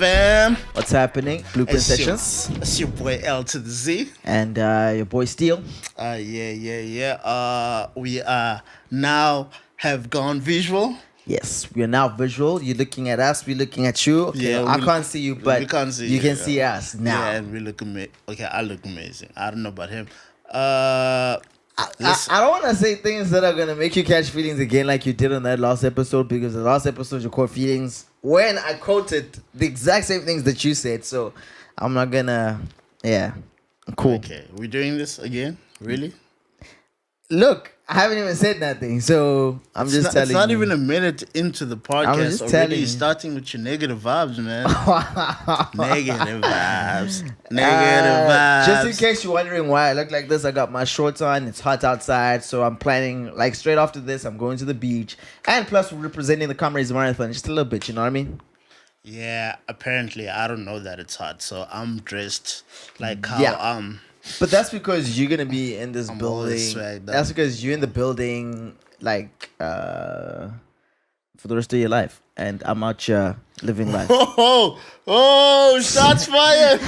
fam? What's happening? Blueprint It's your, Sessions. it's your boy L to the Z. And your boy Steel. Yeah. We now have gone visual. Yes, we are now visual. You're looking at us, we're looking at you. Okay, Yeah, I can't see you, but we can't see you you, can yeah. see us now. Yeah, and we look amazing. Okay, I look amazing. I don't know about him. I don't want to say things that are going to make you catch feelings again like you did on that last episode, because the last episode you caught feelings when I quoted the exact same things that you said. So I'm not going to, yeah, cool. Okay, we're doing this again? Really? Look, I haven't even said nothing, so I'm just telling you. It's not even a minute into the podcast. just Already telling you. you're starting with your negative vibes, man. Negative vibes. Negative vibes. Just in case you're wondering why I look like this, I got my shorts on. It's hot outside, so I'm planning, like, straight after this, I'm going to the beach. And plus, we're representing the Comrades Marathon just a little bit, you know what I mean? Yeah, apparently I don't know that it's hot, so I'm dressed like how But that's because you're gonna be in this building. swagged up. That's because you're in the building, like, for the rest of your life, and I'm out here living life. Shots fired.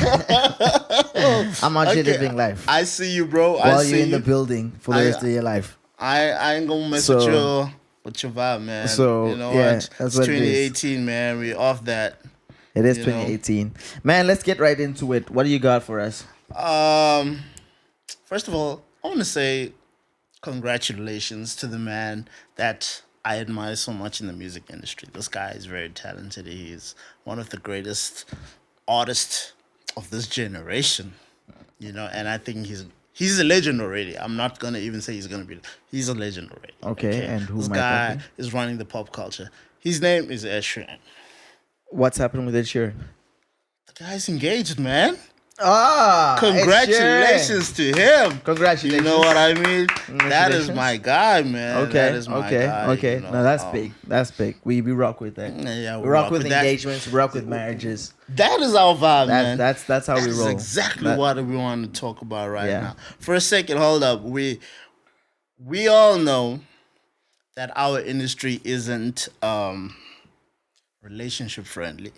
I'm out here living life I see you, bro. while you're in the building for the rest of your life. I ain't gonna mess with your vibe, man. So, you know yeah, what? that's It's what it is. 2018, man. We off that. It is you know. 2018, man. Let's get right into it. What do you got for us? First of all, I want to say congratulations to the man that I admire so much in the music industry. This guy is very talented. He's one of the greatest artists of this generation, you know, and I think he's a legend already. I'm not gonna even say he's a legend already. Okay, and who this am I guy talking? is running the pop culture. His name is Ed Sheeran. What's happening with Ed Sheeran? The guy's engaged, man. Congratulations. Congratulations to him. Congratulations. You know what I mean? That is Congratulations. my guy, man. Okay, That is my guy, okay. you know. No, that's big. That's big. We rock with that. Yeah, We rock with that. engagements. We rock with marriages. That is our vibe, man. That's how we That is roll. exactly what we want to talk about right Yeah. now. For a second, hold up. We all know that our industry isn't relationship friendly.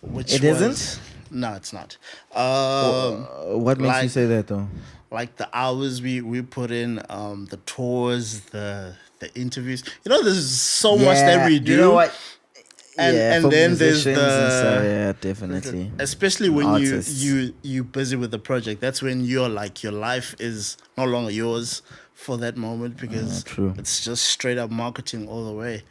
It isn't? No, it's not. What makes you like- say that though? Like the hours we put in, the tours, the interviews. You know, there's so much that we do. You know what? And for then there's musicians and the stuff, yeah, definitely. especially when Artists. you busy with the project. That's when you're like your life is no longer yours for that moment, because true. it's just straight up marketing all the way.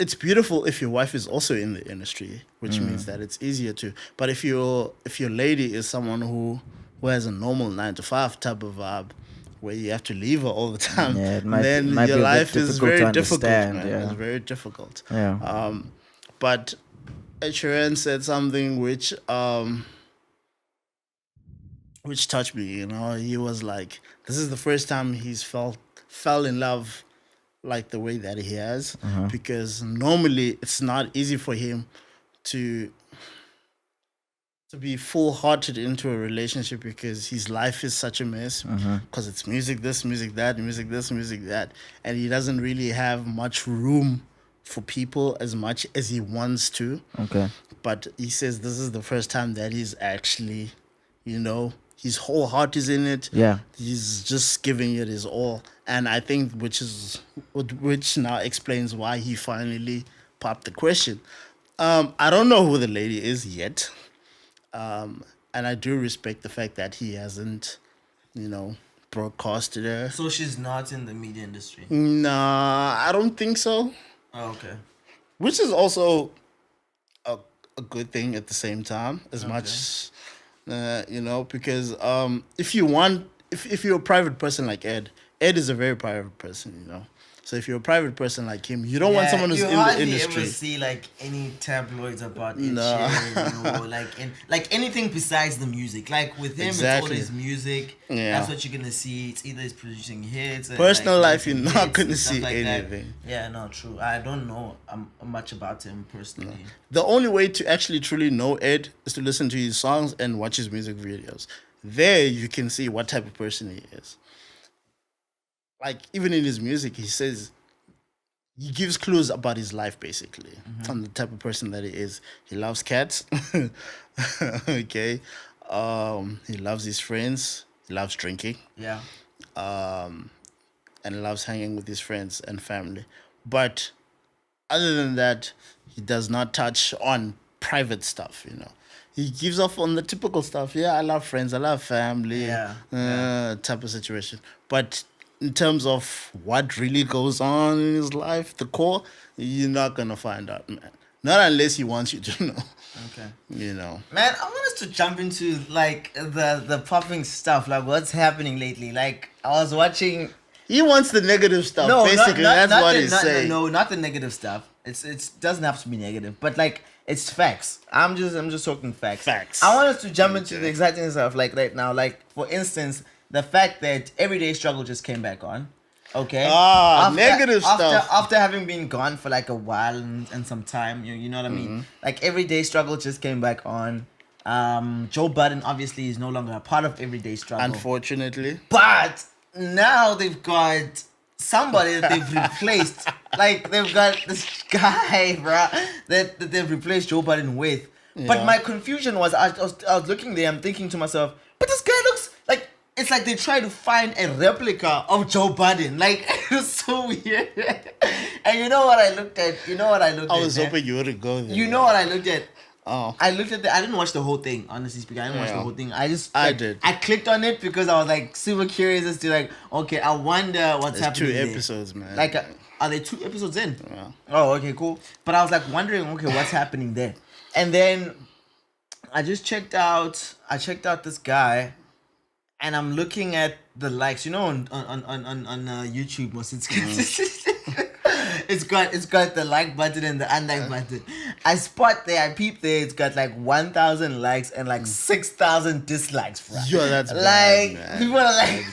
It's beautiful if your wife is also in the industry, which means that it's easier to. But if your lady is someone who has a normal 9 to 5 type of vibe, where you have to leave her all the time, Yeah, it might then be a your bit life is difficult to very difficult, understand, man. yeah. It's very difficult. Yeah. But Ed Sheeran said something which touched me. You know, he was like, "This is the first time he's fell in love like the way that he has, because normally it's not easy for him to be full-hearted into a relationship, because his life is such a mess, because it's music this, music that, music this, music that, and he doesn't really have much room for people as much as he wants to." Okay. But he says this is the first time that he's actually, you know, his whole heart is in it. Yeah. He's just giving it his all. And I think which now explains why he finally popped the question. I don't know who the lady is yet. And I do respect the fact that he hasn't, you know, broadcasted her. So she's not in the media industry. Nah, I don't think so. Oh, okay. Which is also a good thing at the same time, as much, you know, because if you're a private person like Ed is a very private person, you know. So if you're a private person like him, you don't want someone who's in the industry. You ever see like any tabloids about Ed No. Sheeran or like anything besides the music. Like with him, Exactly. it's all his music. Yeah. That's what you're gonna see. It's either he's producing hits. Or, Personal life, you're making not hits gonna and stuff see like that. anything. Yeah, no, true. I don't know much about him personally. The only way to actually truly know Ed is to listen to his songs and watch his music videos. There you can see what type of person he is. Like, even in his music, he says he gives clues about his life basically, on the type of person that he is. He loves cats. Okay. He loves his friends. He loves drinking. Yeah. And loves hanging with his friends and family. But other than that, he does not touch on private stuff, you know. He gives off on the typical stuff. Yeah, I love friends, I love family, type of situation. But in terms of what really goes on in his life, the core, you're not gonna find out, man. Not unless he wants you to know. Okay. You know. Man, I want us to jump into like the popping stuff, like what's happening lately. Like I was watching. He wants the negative stuff. Basically, that's not what the, he's not, saying. No, not the negative stuff. It doesn't have to be negative, but like it's facts. I'm just talking facts. Facts. I want us to jump into the exciting stuff like right now. Like for instance, the fact that Everyday Struggle just came back on. Okay. Negative stuff. After having been gone for like a while and some time, you know what I mean? Like Everyday Struggle just came back on. Joe Budden obviously is no longer a part of Everyday Struggle. Unfortunately. But now they've got somebody that they've replaced. Like they've got this guy, bruh, that they've replaced Joe Budden with. But Yeah. my confusion was I was looking there, I'm thinking to myself, but this guy looks like it's like they tried to find a replica of Joe Budden. Like it was so weird. And you know what I looked at? I was hoping you would go there. You know what I looked at? Oh. I looked at I didn't watch the whole thing, honestly speaking. I didn't watch the whole thing. I did. I clicked on it because I was like super curious as to like, okay, I wonder what's There's happening. 2 there. episodes, man. Like, are there 2 episodes in? Yeah. Oh, okay, cool. But I was like wondering, okay, what's happening there? And then I checked out this guy, and I'm looking at the likes. You know, on YouTube, most it's got the like button and the unlike button. I peeped there. It's got like 1,000 likes and like 6,000 dislikes. Bro. Yo, that's like bad, man. people are like.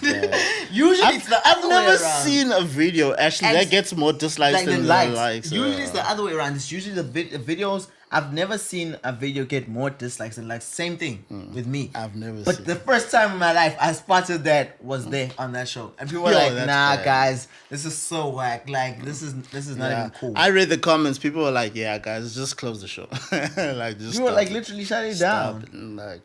Usually it's the I've other way never around. seen a video actually And that gets more dislikes Like than the likes. likes. Usually it's the other way around. It's usually the videos. I've never seen a video get more dislikes than likes. Same thing with me. I've never But seen the first time in my life I spotted that was there on that show, and people were Yo, like, that's "Nah, bad. guys, this is so whack. Like, this is not even cool." I read the comments. People were like, "Yeah, guys, just close the show." Like, just You were stop like it. literally shut it Stop down. it. And, like,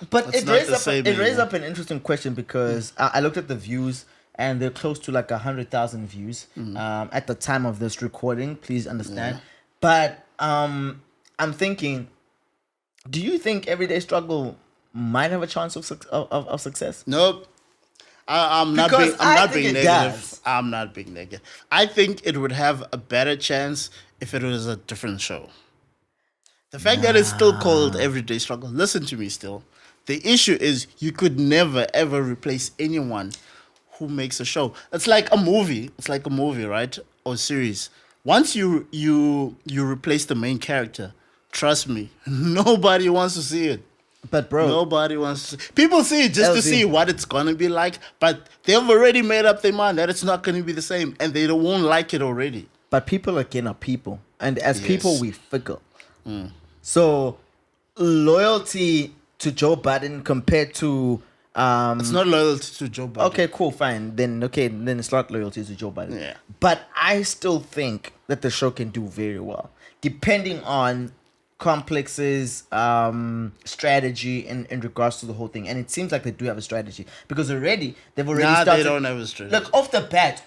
But It's it not raised the up same it raised anymore. up an interesting question because I looked at the views and they're close to like 100,000 views at the time of this recording. Please understand. But I'm thinking, do you think Everyday Struggle might have a chance of success? nope. I'm not Because being. I'm I not think being it negative. does. I'm not being negative. I think it would have a better chance if it was a different show. The fact that it's still called Everyday Struggle. Listen to me. Still, the issue is you could never ever replace anyone who makes a show. It's like a movie. It's like a movie, right? Or series. Once you replace the main character, trust me, nobody wants to see it. But bro, Nobody wants to see. People see it just to L-Zee. see what it's gonna be like, but they've already made up their mind that it's not gonna be the same, and they won't like it already. but people again are people, and as Yes. people we fickle. So loyalty to Joe Budden compared to It's not loyalty to Joe Budden. okay, cool, fine. Then it's not loyalty to Joe Budden. Yeah. But I still think that the show can do very well, depending on Complex's strategy in regards to the whole thing. And it seems like they do have a strategy because they've already Nah, started. they don't have a strategy. Look, off the bat,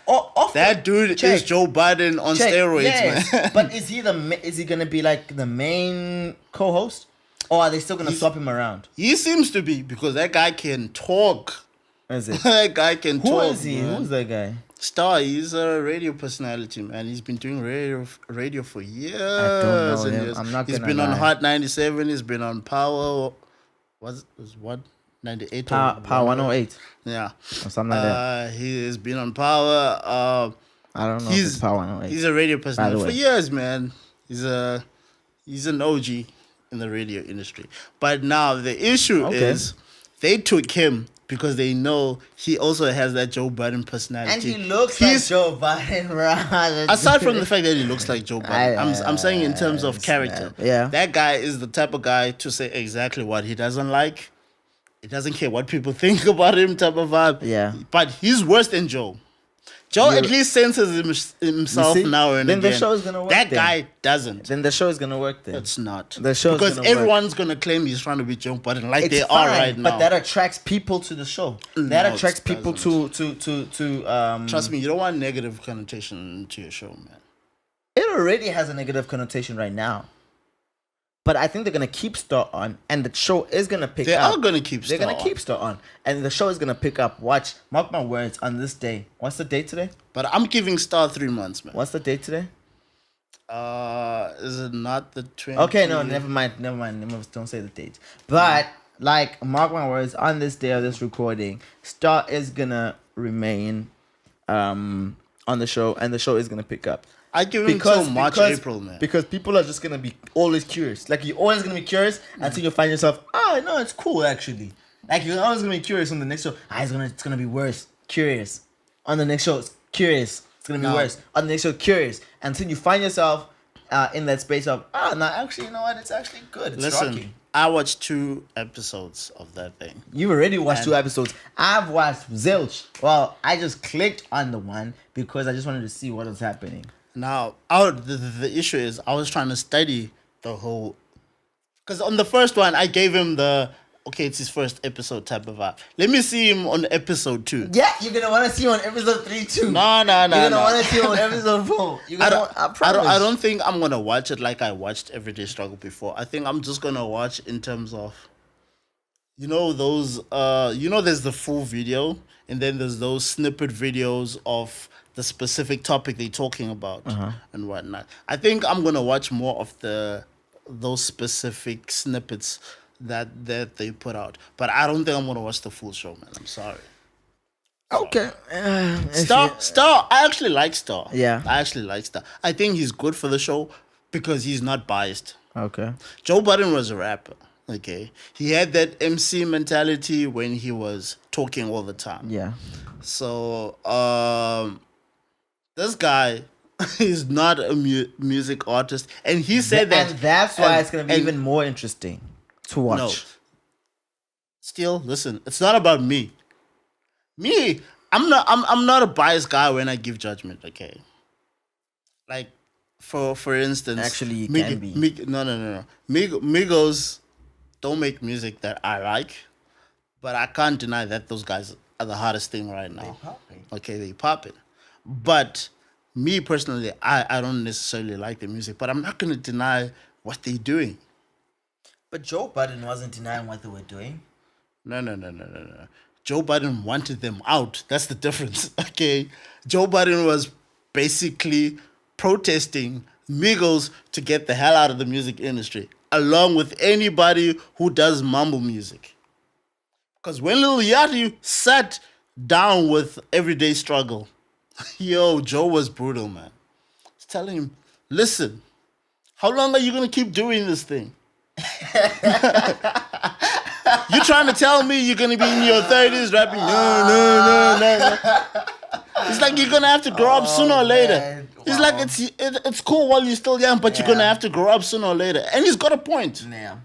That dude check. is Joe Budden on Check, steroids, yes. man. But is he gonna be like the main co-host, or are they still gonna swap him around? He seems to be, because that guy can talk. Is it? That guy can Who talk. is he? man. Who's that guy? Star, he's a radio personality, man. He's been doing radio for years. I don't know and him. years. I'm not He's gonna been lie. on Hot 97. He's been on Power. Was what? 98 Power 108 Yeah. or something like that. He has been on Power. I don't know if it's Power 108. He's a radio personality for way. years, man. He's an OG in the radio industry. But now the issue Okay. is they took him because they know he also has that Joe Budden personality. And he looks like Joe Budden, right? Aside from the fact that he looks like Joe Budden, I'm saying in terms of Yes, character. man. Yeah. That guy is the type of guy to say exactly what he doesn't like. He doesn't care what people think about him type of vibe. Yeah. But he's worse than Joe. Joe You're- at least censors himself You see? now and Then the again. show is gonna work That then. guy doesn't. Then the show is gonna work then. It's not. The show's because gonna work. everyone's gonna claim he's trying to be Joe Budden like It's they fine, are right now. but that attracts people to the show. No, That it attracts people to Trust me, you don't want negative connotation to your show, man. It already has a negative connotation right now. But I think they're gonna keep Star on, and the show is gonna pick They up. are gonna keep They're Star gonna on. keep Star on, and the show is gonna pick up. Watch, mark my words. On this day, what's the date today? But I'm giving Star 3 months, man. What's the date today? Is it not the 20? Okay, no, never mind. Don't say the date. But like, mark my words. On this day of this recording, Star is gonna remain on the show, and the show is gonna pick up. I give him until March, April, man. Because people are just gonna be always curious. Like, you're always gonna be curious until you find yourself, oh no, it's cool actually. Like, you're always gonna be curious on the next show. It's gonna be worse. Curious. On the next show, it's curious. It's gonna be No. worse. On the next show, curious. Until you find yourself in that space of, no, actually, you know what? It's actually good. It's Listen, rocking. I watched 2 episodes of that thing. You've already watched And- 2 episodes. I've watched zilch. Well, I just clicked on the one because I just wanted to see what was happening. Now, the issue is I was trying to study the whole... Because on the first one, I gave him the... Okay, it's his first episode type of vibe. Let me see him on episode 2. Yeah, you're gonna want to see him on episode 3 too. No. You're gonna want to see him on episode 4. You're I gonna, don't, I don't think I'm gonna watch it like I watched Everyday Struggle before. I think I'm just gonna watch in terms of, those there's the full video and then there's those snippet videos of the specific topic they're talking about and whatnot. I think I'm gonna watch more of those specific snippets that they put out, but I don't think I'm gonna watch the full show, man. I'm sorry. Okay. Star. I actually like Star. Yeah. I actually like Star. I think he's good for the show because he's not biased. Okay. Joe Budden was a rapper. Okay, he had that MC mentality when he was talking all the time. Yeah. So this guy is not a music artist, and he said that, and that's why it's gonna be and- even more interesting to watch. No. Still, listen, it's not about me. I'm not a biased guy when I give judgment, okay? Like, for instance... Actually, you can be. No. Migos don't make music that I like, but I can't deny that those guys are the hottest thing right now. Okay, they popping. But me personally, I don't necessarily like the music, but I'm not going to deny what they're doing. But Joe Budden wasn't denying what they were doing. No. Joe Budden wanted them out. That's the difference, okay? Joe Budden was basically protesting Migos to get the hell out of the music industry, along with anybody who does mumble music. Because when Lil Yachty sat down with Everyday Struggle, Joe was brutal, man. He's telling him, listen, how long are you going to keep doing this thing? You trying to tell me you're going to be in your 30s rapping? No. It's like you're going to have to grow up sooner or later. Man. It's Wow. like it's cool while you're still young, but you're going to have to grow up sooner or later. And he's got a point. Yeah.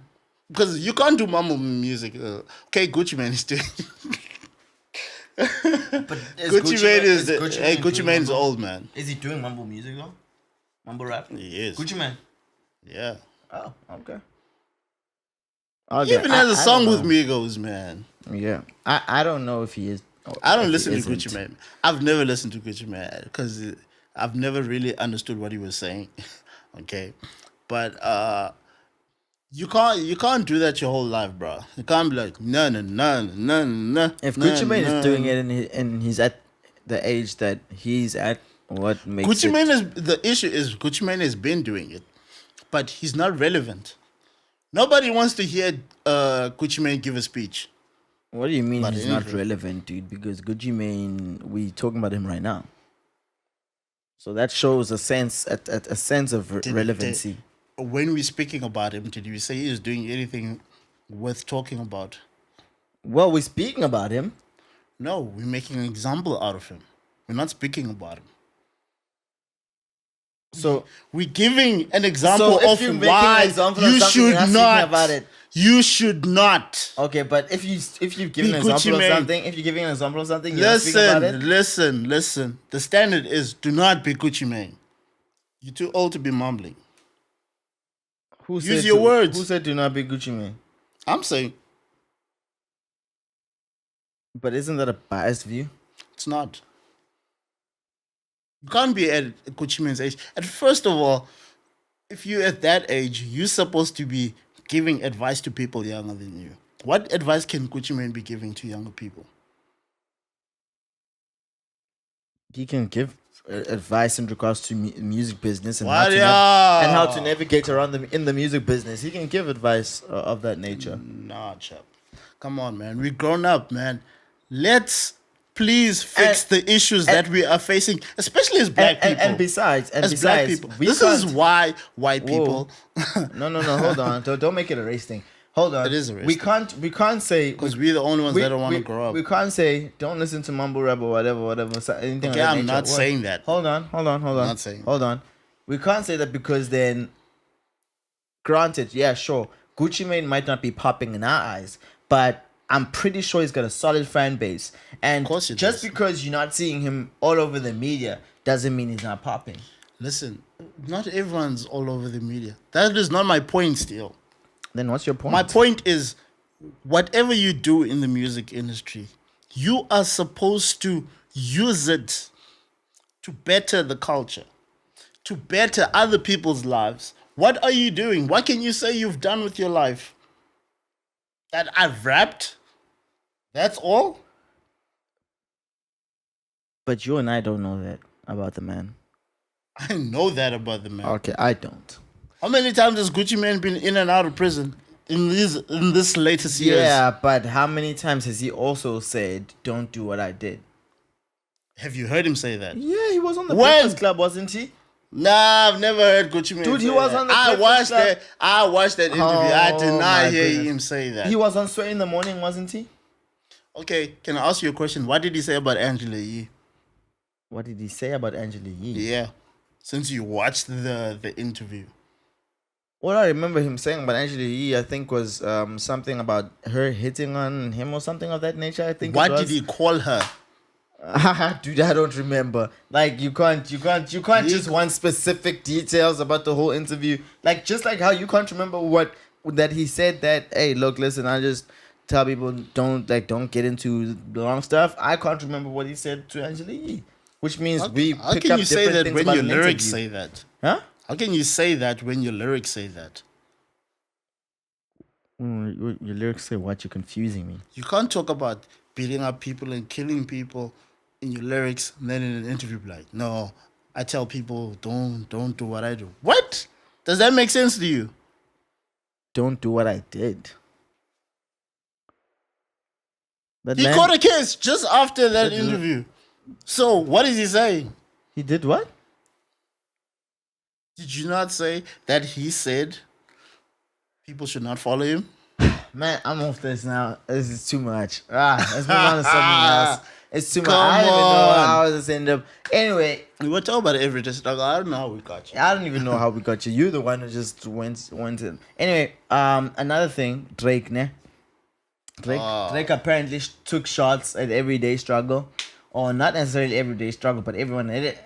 Because you can't do mumble music. Okay, Gucci Mane is doing... But Gucci Mane is... Gucci doing Mane is mumble- old, man. Is he doing mumble music though? Mumble rap? He is. Gucci Mane. Yeah. Oh, okay. He even has a song don't with Migos, man. know. Yeah. I don't know if he is. Or I don't if he listen to isn't. Gucci Mane. I've never listened to Gucci Mane because I've never really understood what he was saying. Okay, but you can't do that your whole life, bro. You can't be like no. If Gucci Mane is doing it and he's at the age that he's at, what makes Gucci it... Mane is the issue is Gucci Mane has been doing it, but he's not relevant. Nobody wants to hear Gucci Mane give a speech. What do you mean But he's not anyway. relevant, dude? Because Gucci Mane, we talking about him right now. So that shows a sense of relevancy. When we're speaking about him, did you say he was doing anything worth talking about? Well, we're speaking about him. No, we're making an example out of him. We're not speaking about him. So We're giving an example if of you're making why an example of you something, you're should not not. speaking about it. You should not. Okay, but if you've given Be an Gucci example of Mane. something, if you're giving an example of something, you're not speaking about it. Listen. The standard is do not be Gucci Mane. You're too old to be mumbling. Use your words. Who said do not be Gucci Mane? I'm saying But isn't that a biased view? it's not. You can't be at Gucci Mane's age. And first of all, if you're at that age, you're supposed to be giving advice to people younger than you. What advice can Gucci Mane be giving to younger people? He can give advice in regards to music business and What, and how to navigate around in the music business. He can give advice of that nature. Nah, chap. Come on, man. We're grown up, man. Let's please fix the issues that we are facing, especially as black people. And besides, black people. This is why white people. No. Hold on. Don't make it a race thing. Hold on. It is a race We can't say because we're the only ones that don't want to grow up. We can't say don't listen to mumble rap or whatever. Anything Okay, like that I'm nature. not saying that. Hold on. not saying Hold on. We can't say that because then, granted, yeah, sure, Gucci Mane might not be popping in our eyes, but I'm pretty sure he's got a solid fan base. And Of course he just does. because you're not seeing him all over the media doesn't mean he's not popping. Listen, not everyone's all over the media. That is not my point, still. Then what's your point? My point is, whatever you do in the music industry, you are supposed to use it to better the culture, to better other people's lives. What are you doing? What can you say you've done with your life? That I've rapped? That's all? But you and I don't know that about the man. I know that about the man. Okay, I don't. How many times has Gucci Mane been in and out of prison in this latest years? Yeah, but how many times has he also said, "Don't do what I did"? Have you heard him say that? Yeah, he was on the When? Breakfast Club, wasn't he? Nah, I've never heard Gucci Mane. Dude, he say was that. on the I Breakfast watched Club. that. I watched that interview. I did Oh, not my hear goodness. him say that. He was on Sway in the Morning, wasn't he? Okay, can I ask you a question? What did he say about Angela Yee? What did he say about Angela Yee? Yeah, since you watched the interview. What I remember him saying about Angela Yee, I think, was something about her hitting on him or something of that nature. I think. What did he call her? Dude, I don't remember. Like you can't just want specific details about the whole interview. Like just like how you can't remember what that he said that, hey, look, listen, I just tell people don't get into the wrong stuff. I can't remember what he said to Angela Yee, which means we How pick can up you say different that things when about your an lyrics interview. say that? Huh? How can you say that when your lyrics say that? Your lyrics say what? You're confusing me. You can't talk about beating up people and killing people in your lyrics, and then in an interview be like, no, I tell people don't do what I do. What? Does that make sense to you? Don't do what I did. That He man, caught a case just after that That- interview. So what is he saying? he did what? Did you not say that he said people should not follow him? Man, I'm off this now. This is too much. Let's move on to something else. It's too much. Come I don't even know on. how this ended up. Anyway, We were talking about everyday struggle. I don't know how we got you. I don't even know how we got you. You're the one who just went in. Anyway, another thing, Drake, ne? Drake apparently took shots at Everyday Struggle, or not necessarily Everyday Struggle, but everyone at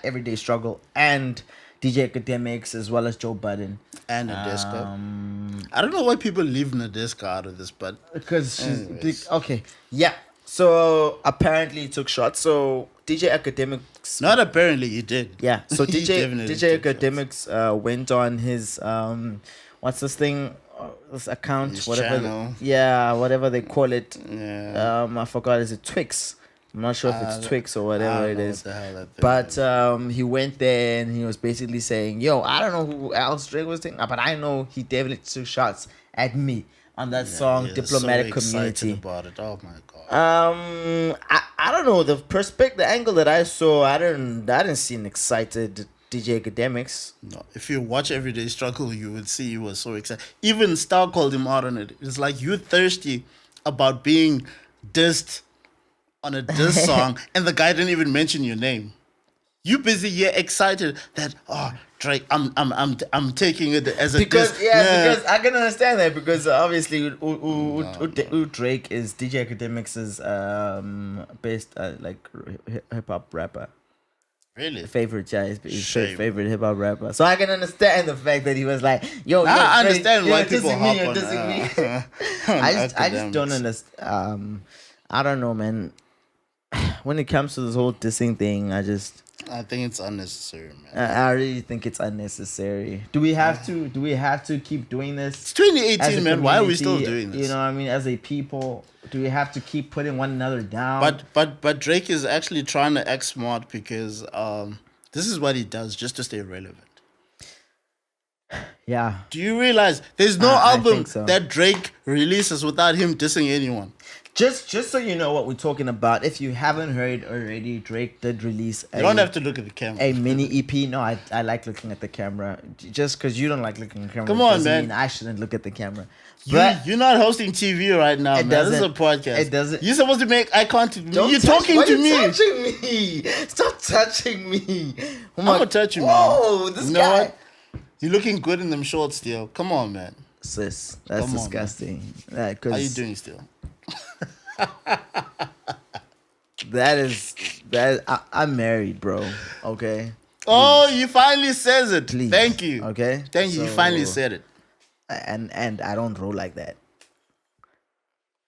Everyday Struggle and DJ Academics as well as Joe Budden. And Nadeska. I don't know why people leave Nadeska out of this, but Because she's Anyways. big. Okay, yeah. So apparently he took shots. So DJ Academics. not apparently he did. Yeah. So He DJ definitely DJ took shots. Academics went on his what's this thing? This account, His whatever. channel. Yeah, whatever they call it. Yeah. I forgot. Is it Twix? I'm not sure if it's Twix or I whatever don't it know is. what the hell that thing But is. he went there and he was basically saying, "Yo, I don't know who else Drake was taking, but I know he definitely took shots at me on that song, Yeah, Diplomatic so excited Community." about it. Oh my god. I don't know the perspective, the angle that I saw. I didn't see an excited DJ Academics. No, if you watch Everyday Struggle, you would see he was so excited. Even Star called him out on it. It's like you're thirsty about being dissed on a diss song, and the guy didn't even mention your name. You busy, yeah, excited that Drake, I'm taking it as a Because diss. because I can understand that because obviously who Drake is DJ Academics' best like hip hop rapper. Really? Favorite, yeah, his Shame. favorite hip hop rapper. So I can understand the fact that he was like, "Yo, Now I Drake, understand why you're people dissing hop me, you're on. dissing me." On I just don't academics. understand. I don't know, man. When it comes to this whole dissing thing, I think it's unnecessary, man. I really think it's unnecessary. Do we have to? Do we have to keep doing this? It's 2018, as a man. Why are we still community? doing this? You know what I mean? As a people, do we have to keep putting one another down? But Drake is actually trying to act smart because this is what he does just to stay relevant. Yeah. Do you realize there's no I album think so. that Drake releases without him dissing anyone? Just so you know what we're talking about, if you haven't heard already, Drake did release You don't have to look at the camera. a mini EP. No, I like looking at the camera. Just because you don't like looking at the camera Come on, doesn't man. mean I shouldn't look at the camera. But You're not hosting TV right now, man. This is a doesn't- podcast. it doesn't- You're supposed to make eye contact. Don't You're touch- talking why to you me. touching me. Stop touching me. Oh I'm gonna touch you, man. Whoa, this You know guy. what? You're looking good in them shorts still. Come on, man. Sis, that's Come on, man. disgusting. How you doing still? I'm married, bro. Okay. Oh, you finally says it. Please. Thank you. Okay. Thank you. You So- finally said it. And I don't roll like that.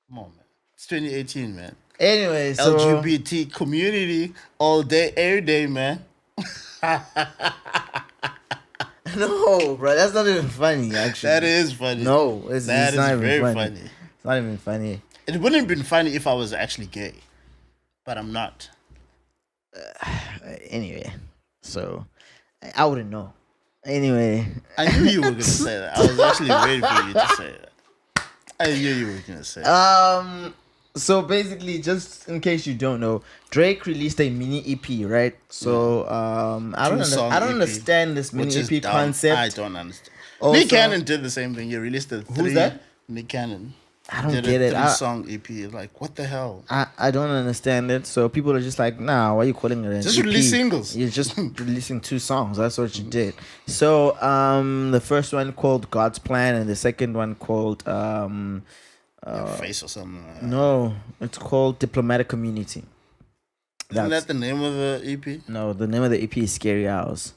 Come on, man. It's 2018, man. Anyway, so LGBT community all day, every day, man. no, bro, that's not even funny. Actually, That is funny. no, it's That not is even very funny. funny. It's not even funny. It wouldn't have been funny if I was actually gay, but I'm not. Anyway, so I wouldn't know. Anyway, I knew you were gonna say that. I was actually waiting for you to say that. I knew you were gonna say that. so basically, just in case you don't know, Drake released a mini EP, right? So I don't Two-song I don't EP, understand this mini which is EP dumb. concept. I don't understand. Also- Nick Cannon did the same thing. He released a Who's that? Nick Cannon. I don't Did get a it. 3-song EP. Like, what the hell? I don't understand it. So people are just like, nah, why are you calling it an Just EP? release singles. You're just releasing 2 songs. That's what you did. So the first one called God's Plan and the second one called Face or something. no, it's called Diplomatic Community. Isn't that the name of the E EP? No, the name of the EP is Scary Hours.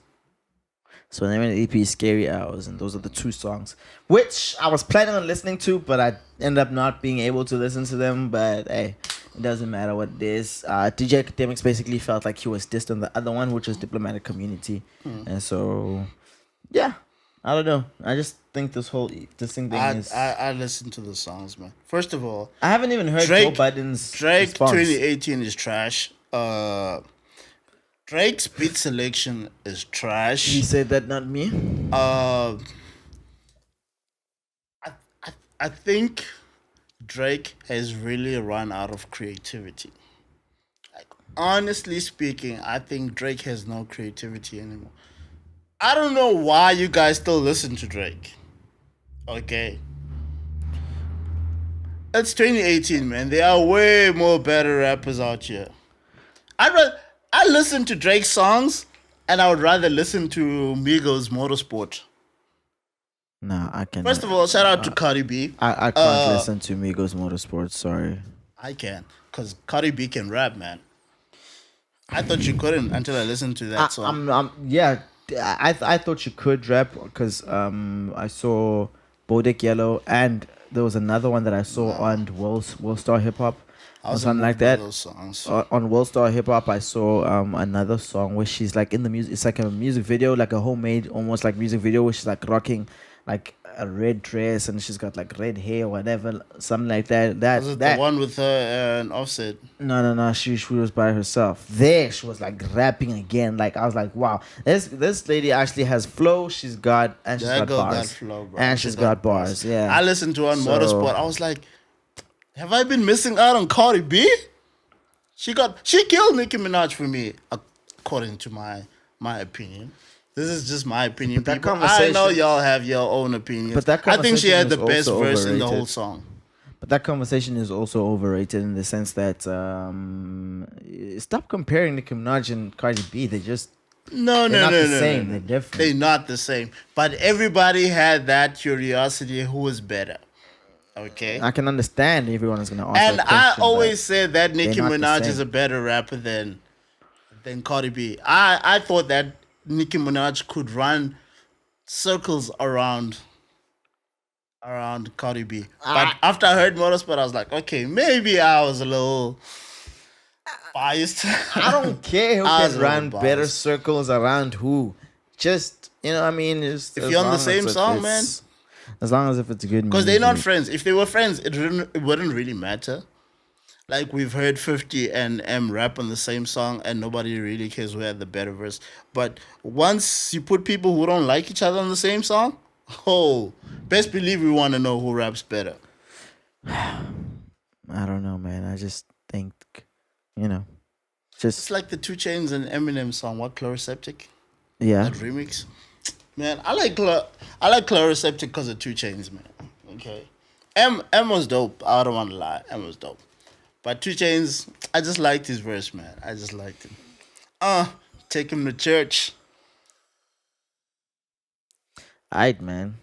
So the name of the EP is Scary Hours, and those are the 2 songs, which I was planning on listening to, but I ended up not being able to listen to them. But hey, it doesn't matter what it is. DJ Academics basically felt like he was dissed on the other one, which was Diplomatic Community, and so yeah, I don't know. I just think this whole dissing thing is. I listened to the songs, man. First of all, I haven't even heard Drake- Joe Budden's Drake response. 2018 is trash. Drake's beat selection is trash. He said that, not me. I think Drake has really run out of creativity. Like, honestly speaking, I think Drake has no creativity anymore. I don't know why you guys still listen to Drake. Okay. It's 2018, man. There are way more better rappers out here. I listen to Drake's songs, and I would rather listen to Migos Motorsport. No, I can't. First of all, shout out to Cardi B. I can't listen to Migos Motorsports. Sorry. I can, because Cardi B can rap, man. I thought you couldn't until I listened to that song. Yeah, I thought you could rap because I saw Bodek Yellow and there was another one that I saw on World Star Hip Hop or something like that. Those songs. On World Star Hip Hop, I saw another song where she's like in the music. It's like a music video, like a homemade, almost like music video, where she's like rocking like a red dress and she's got like red hair or whatever, something like that. Was it the one with her and Offset? No. She was by herself. There, she was like rapping again. Like I was like, wow, this lady actually has flow. She's got That got girl bars, got flow, bro. and she's got bars. Yeah, I listened to her on So- Motorsport. I was like, have I been missing out on Cardi B? She killed Nicki Minaj for me, according to my opinion. This is just my opinion, But that people. I conversation- know y'all have your own opinions. But that I think she had the conversation is best also verse in the overrated. whole song. But that conversation is also overrated in the sense that stop comparing Nicki Minaj and Cardi B. They just No, They're no, not no, the no, same. no, They're no. different. They're not the same. But everybody had that curiosity who was better. Okay. I can understand everyone is gonna answer And that I question, always but said that Nicki not the Minaj same. is a better rapper than Cardi B. I thought that Nicki Minaj could run circles around Cardi B. But after I heard Motorsport, I was like, okay, maybe I was a little biased. I don't care who I was can a little run better biased. circles around who. Just what I mean, just If as you're on the long as same if song, it's- as long as if it's good Because they're not music. friends. If they were friends, it wouldn't really matter. Like we've heard 50 and M rap on the same song and nobody really cares who had the better verse. But once you put people who don't like each other on the same song, oh, best believe we want to know who raps better. I don't know, man. I just think, It's just like the 2 Chainz and Eminem song, what, Chloroseptic? yeah. That remix. Man, I like Chloroseptic because of 2 Chainz, man. Okay. M was dope. I don't want to lie. M was dope. But 2 Chainz, I just liked his verse, man. I just liked him. Take him to church. Alright, man.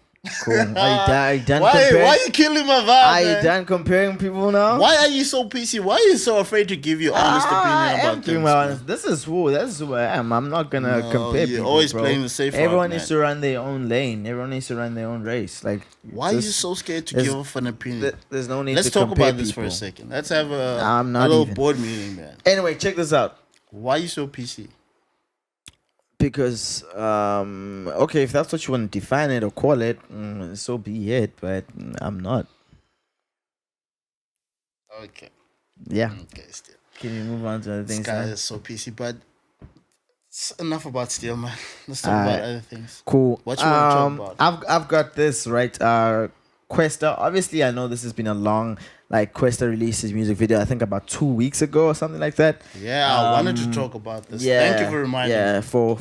Cool. Are you done Why comparing? you killing my vibe, Are you man? done comparing people now? Why are you so PC? Why are you so afraid to give your honest I opinion am about giving things? my man? honest. This is who I am. I'm not gonna No, compare you're people. always bro. playing the safe route, Everyone man. needs to run their own lane. Everyone needs to run their own race. Like Why are you this- so scared to there's- give off an opinion? There's no need Let's to talk compare about this for a people. second. Let's have I'm a not little even. board meeting, man. Anyway, check this out. Why are you so PC? Because okay, if that's what you want to define it or call it, so be it. But I'm not. Okay. Yeah. Okay, Steel. Can you move on to other This things? guy now? is so PC, but it's enough about Steel, man. Let's talk Alright. about other things. Cool. What you wanna talk about? I've got this right. Questa. Obviously, I know this has been a long. Like Questa released his music video, I think about 2 weeks ago or something like that. Yeah, I wanted to talk about this. Yeah. Thank you for reminding me. Yeah, for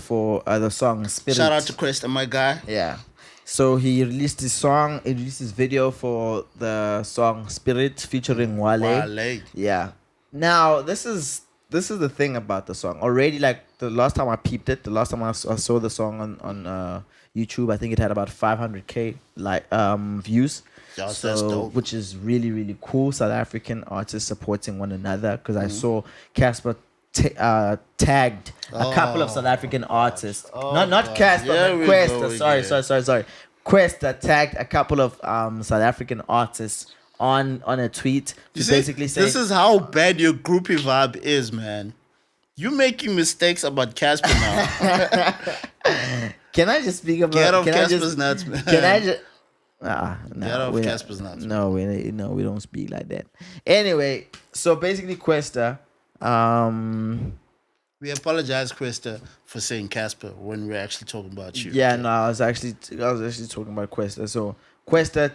the song Spirit. Shout out to Questa, my guy. Yeah. So he released his song. He released his video for the song Spirit featuring Wale. Wale. Yeah. Now this is the thing about the song. Already, like the last time I peeped it, the last time I saw the song on YouTube, I think it had about 500K views. Yes, that's dope. Which is really really cool. South African artists supporting one another because I saw Cassper tagged a couple of South African artists. Not Cassper, Here but we Questa. go Sorry. Questa tagged a couple of South African artists on a tweet You to see, basically say this is how bad your groupie vibe is, man. You making mistakes about Casper now. Can I just speak about? Get off can I Casper's just, nuts, man. Can I just? No, Get off we don't- Casper's nuts. No, we don't speak like that. Anyway, so basically, Questa, We apologize, Questa, for saying Casper when we're actually talking about you. yeah, no, I was actually talking about Questa. So Questa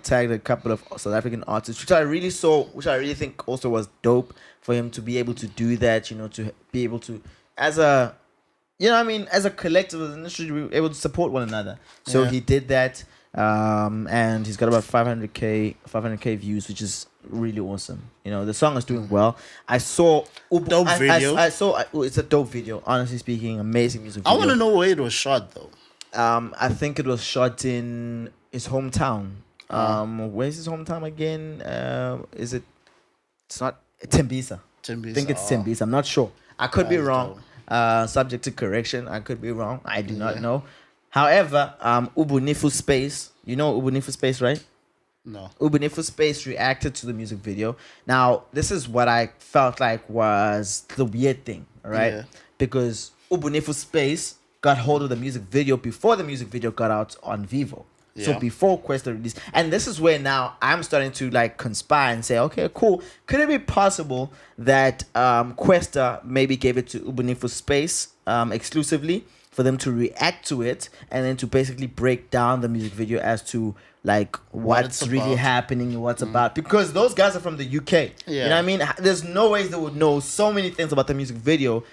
tagged a couple of South African artists, which I really think also was dope for him to be able to do that. To be able to, as a, as a collective as an industry, we were able to support one another. So Yeah. he did that, and he's got about 500K views, which is really awesome. The song is doing well. I saw Dope video. It's a dope video. Honestly speaking, amazing music I video. want to know where it was shot, though. I think it was shot in his hometown. Where's his hometown again? Is it? It's not Tembisa. I think it's Tembisa. I'm not sure. I could be That's wrong. Subject to correction. I could be wrong. I do not know. However, Ubunifu Space. You know Ubunifu Space, right? No. Ubunifu Space reacted to the music video. Now, this is what I felt like was the weird thing, all right? Yeah. Because Ubunifu Space got hold of the music video before the music video got out on Vivo. So Yeah. before Questa released. And this is where now I'm starting to conspire and say, okay, cool. Could it be possible that Questa maybe gave it to Ubunifu Space exclusively for them to react to it and then to basically break down the music video as to what's it's really about. happening and what's about, because those guys are from the UK. Yeah. You know what I mean? There's no ways they would know so many things about the music video,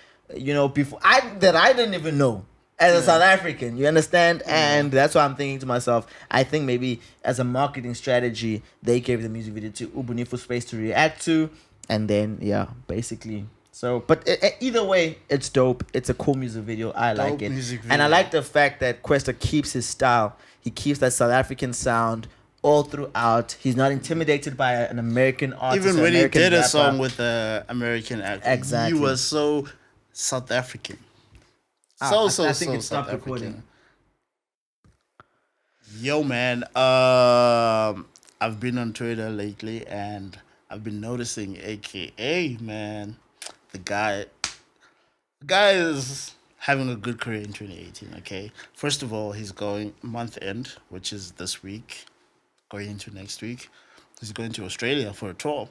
before I didn't even know as a South African. You understand? And that's why I'm thinking to myself, I think maybe as a marketing strategy, they gave the music video to Ubunifu Space to react to, and then basically So, but either way, it's dope. It's a cool music video. I like Dope it, music and I video. like the fact that Questa keeps his style. He keeps that South African sound all throughout. He's not intimidated by an American artist. Even or when he American did a rapper. song with the American actor, Exactly. he was so South African. Ah, So I think it South stopped African. recording. Yo, man. I've been on Twitter lately, and I've been noticing AKA, man. The guy is having a good career in 2018. Okay, first of all, he's going month end, which is this week, going into next week. He's going to Australia for a tour,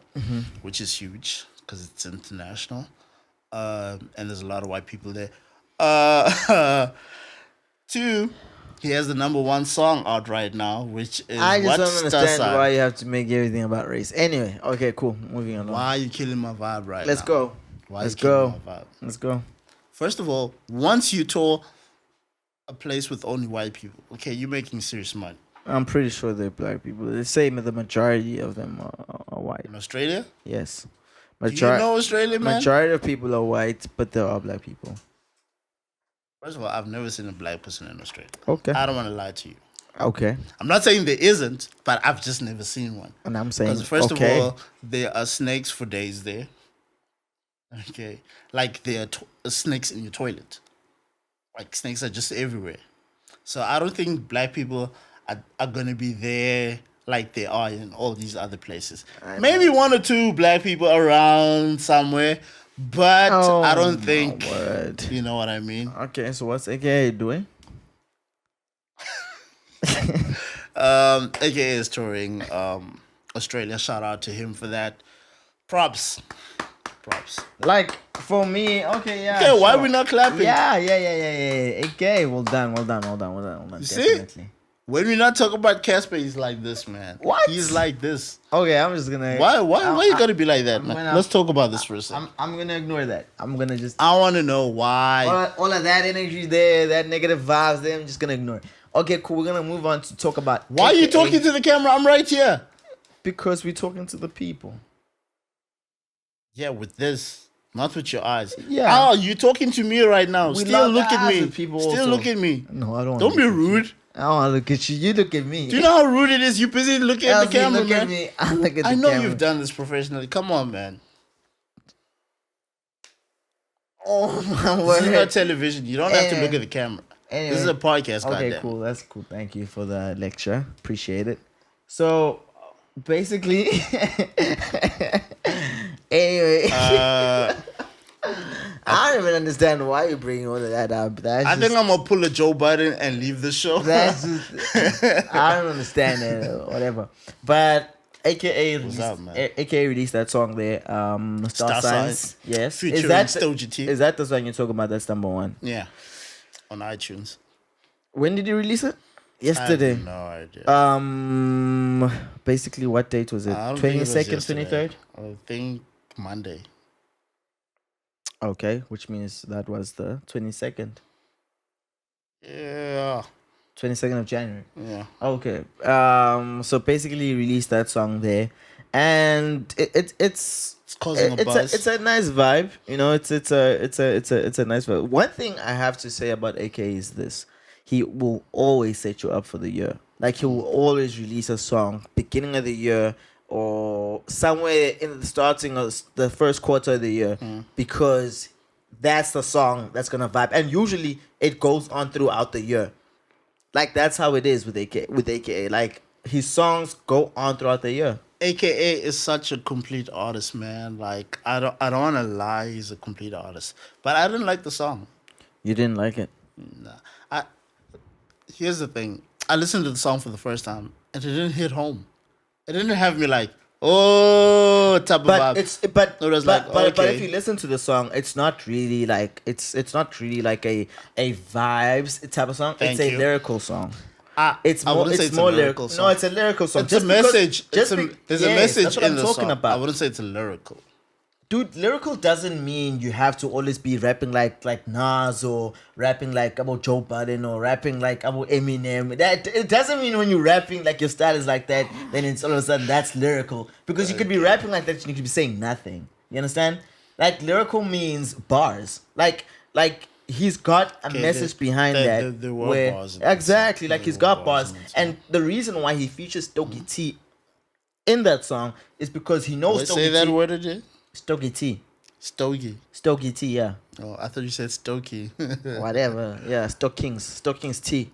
which is huge because it's international, and there's a lot of white people there. Two, he has the number one song out right now, which is I just What don't understand Stasa. why you have to make everything about race. Anyway, okay, cool. Moving on. Why are you killing my vibe right Let's now? go. Why Let's you killing go. my vibe? Let's go. First of all, once you tour a place with only white people, okay, you're making serious money. I'm pretty sure they're black people. The same, the majority of them are white. In Australia? Yes. Do you know Australia, man? Majority of people are white, but there are black people. First of all, I've never seen a black person in Australia. Okay. I don't want to lie to you. Okay. I'm not saying there isn't, but I've just never seen one. And I'm saying, Because first okay. of all, there are snakes for days there. Okay, like there are snakes in your toilet. Like snakes are just everywhere. So I don't think black people are gonna be there like they are in all these other places. Maybe one or two black people around somewhere, but Oh, I don't my think word. you know what I mean. Okay, so what's AKA doing? AKA is touring Australia. Shout out to him for that. Props. Like, for me, okay, yeah. Okay, why sure. we not clapping? Yeah. AKA, well done. See? Definitely. When we not talk about Cassper, he's like this, man. What? He's like this. Okay, I'm just gonna. Why you gotta be like that, I'm man? gonna- Let's talk about this for a second. I'm gonna ignore that. I'm gonna just. I want to know why. All of that energy there, that negative vibes there, I'm just gonna ignore it. Okay, cool. We're gonna move on to talk about. Why are you AKA talking to the camera? I'm right here. Because we're talking to the people. Yeah, with this, not with your eyes. Yeah. Oh, you talking to me right now? We Still love look at eyes me. with people Still also. look at me. No, I don't. Don't be rude. I don't want to look at you. You look at me. Do you know how rude it is? You busy looking at the L-Zee, camera, look man. at me. I look at the I know camera. you've done this professionally. Come on, man. Oh my This is not word. television. You don't have to Anyway. look at the camera. Anyway. This is a podcast, Okay, goddamn. cool. That's cool. Thank you for the lecture. Appreciate it. So, basically, anyway, I don't even understand why you're bringing all of that up. That's I just, think I'm gonna pull a Joe Budden and leave the show. that's just, I don't understand it or whatever. But AKA released, up, man? AKA released that song there. Star Signs. Signs. Yes. Featuring is that Stogie T. is that the song you're talking about? That's number one. Yeah, on iTunes. When did you release it? I Yesterday. have no idea. Basically, what date was it? I don't think it was 22nd, yesterday. 23rd? I think Monday. Okay, which means that was the 22nd. Yeah, 22nd of January. yeah. Okay. So basically, you released that song there, and it's It's causing a buzz. it's a nice vibe. You know, it's a nice vibe. One thing I have to say about AK is this: he will always set you up for the year. Like he will always release a song beginning of the year or somewhere in the starting of the first quarter of the year because that's the song that's gonna vibe, and usually it goes on throughout the year. Like that's how it is with AKA. Like his songs go on throughout the year. AKA is such a complete artist, man. Like I don't want to lie, he's a complete artist. But I didn't like the song. You didn't like it. Nah. Here's the thing. I listened to the song for the first time and it didn't hit home. It didn't have me like, oh, type of But vibe. it was like, but okay. if you listen to the song, it's not really like it's not really like a vibes type of song. Thank it's a you. lyrical song. I It's more wouldn't say it's it's a more lyrical lyrical. song. No, it's a lyrical song. It's a message. There's a yes, message that's what in I'm the talking song. about. I wouldn't say it's a lyrical. Dude, lyrical doesn't mean you have to always be rapping like Nas or rapping like about Joe Budden or rapping like about Eminem. That it doesn't mean when you're rapping like your style is like that, then it's all of a sudden that's lyrical. Because you could be rapping like that and you could be saying nothing. You understand? Like lyrical means bars. Like he's got a message behind that. There were where, bars in exactly, that like song. he's There were got bars bars. in that And the reason why he features Stogie T in that song is because he knows Wait, Stogie say that T. word again. Stogie T. Stogie. Stogie T, yeah. Oh, I thought you said Stokey. Whatever. Yeah, Stockings T.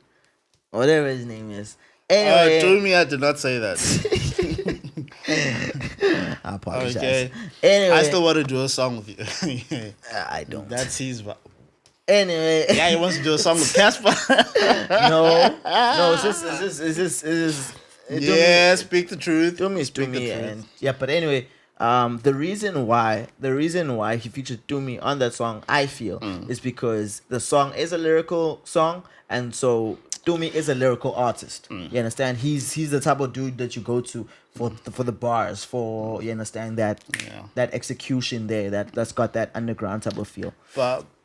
Whatever his name is. Anyway. To me, I did not say that. I apologize. Okay. Anyway. I still want to do a song with you. I don't. That's his vibe. Anyway. Yeah, he wants to do a song with Cassper. No, it's just. Yeah, speak the truth. Dumi is Speak the Dumi, truth. and yeah. But anyway, the reason why he featured Dumi on that song, I feel, is because the song is a lyrical song, and so Dumi is a lyrical artist. You understand? He's the type of dude that you go to for the bars, for you understand that that execution there that's got that underground type of feel.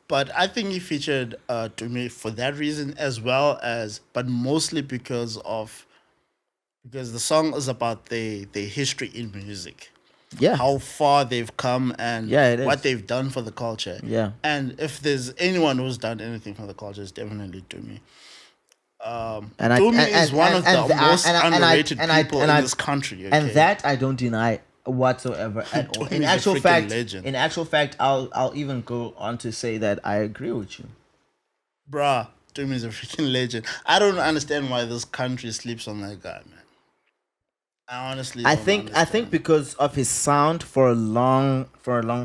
But I think he featured to me for that reason as well as, but mostly because the song is about the history in music. Yeah. How far they've come and it what is. they've done for the culture. Yeah. And if there's anyone who's done anything for the culture, it's definitely Dumi. Dumi is one of the most underrated people in this country. Okay? And that I don't deny whatsoever at all. Dumi In is a actual freaking fact, legend. I'll even go on to say that I agree with you. Bruh, Dumi is a freaking legend. I don't understand why this country sleeps on that guy, man. I honestly don't I think understand. because of his sound for a long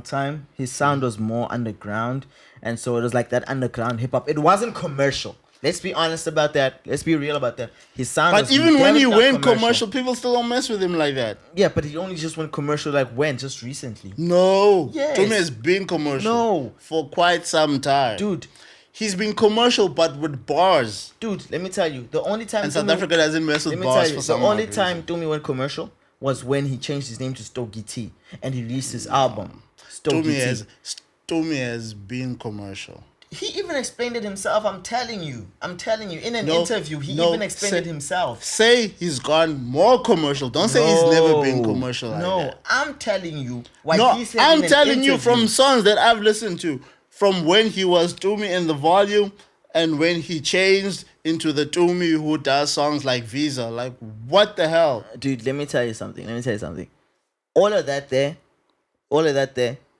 time, his sound was more underground, and so it was like that underground hip hop. It wasn't commercial. Let's be honest about that. Let's be real about that. His sound. But was even when he definitely not went commercial, people still don't mess with him like that. yeah, but he only just went commercial like when just recently, No. Yes. Dumi has been commercial No. for quite some time. dude. He's been commercial but with bars. Dude, let me tell you, the only time And South Dumi- Africa doesn't mess let with me tell bars you, for the some only odd time reason. Dumi went commercial was when he changed his name to Stogie T and he released his album Stogie T. Dumi has been commercial. He even explained it himself. I'm telling you. In an No, interview, he no, even explained it himself. Say he's gone more commercial. Don't say he's never been commercial like no, that. I'm telling you what No, he said. I'm in an telling you interview. from songs that I've listened to, from when he was Dumi in the volume and when he changed into the Dumi who does songs like Visa. Like, what the hell? Dude, let me tell you something. All of that there,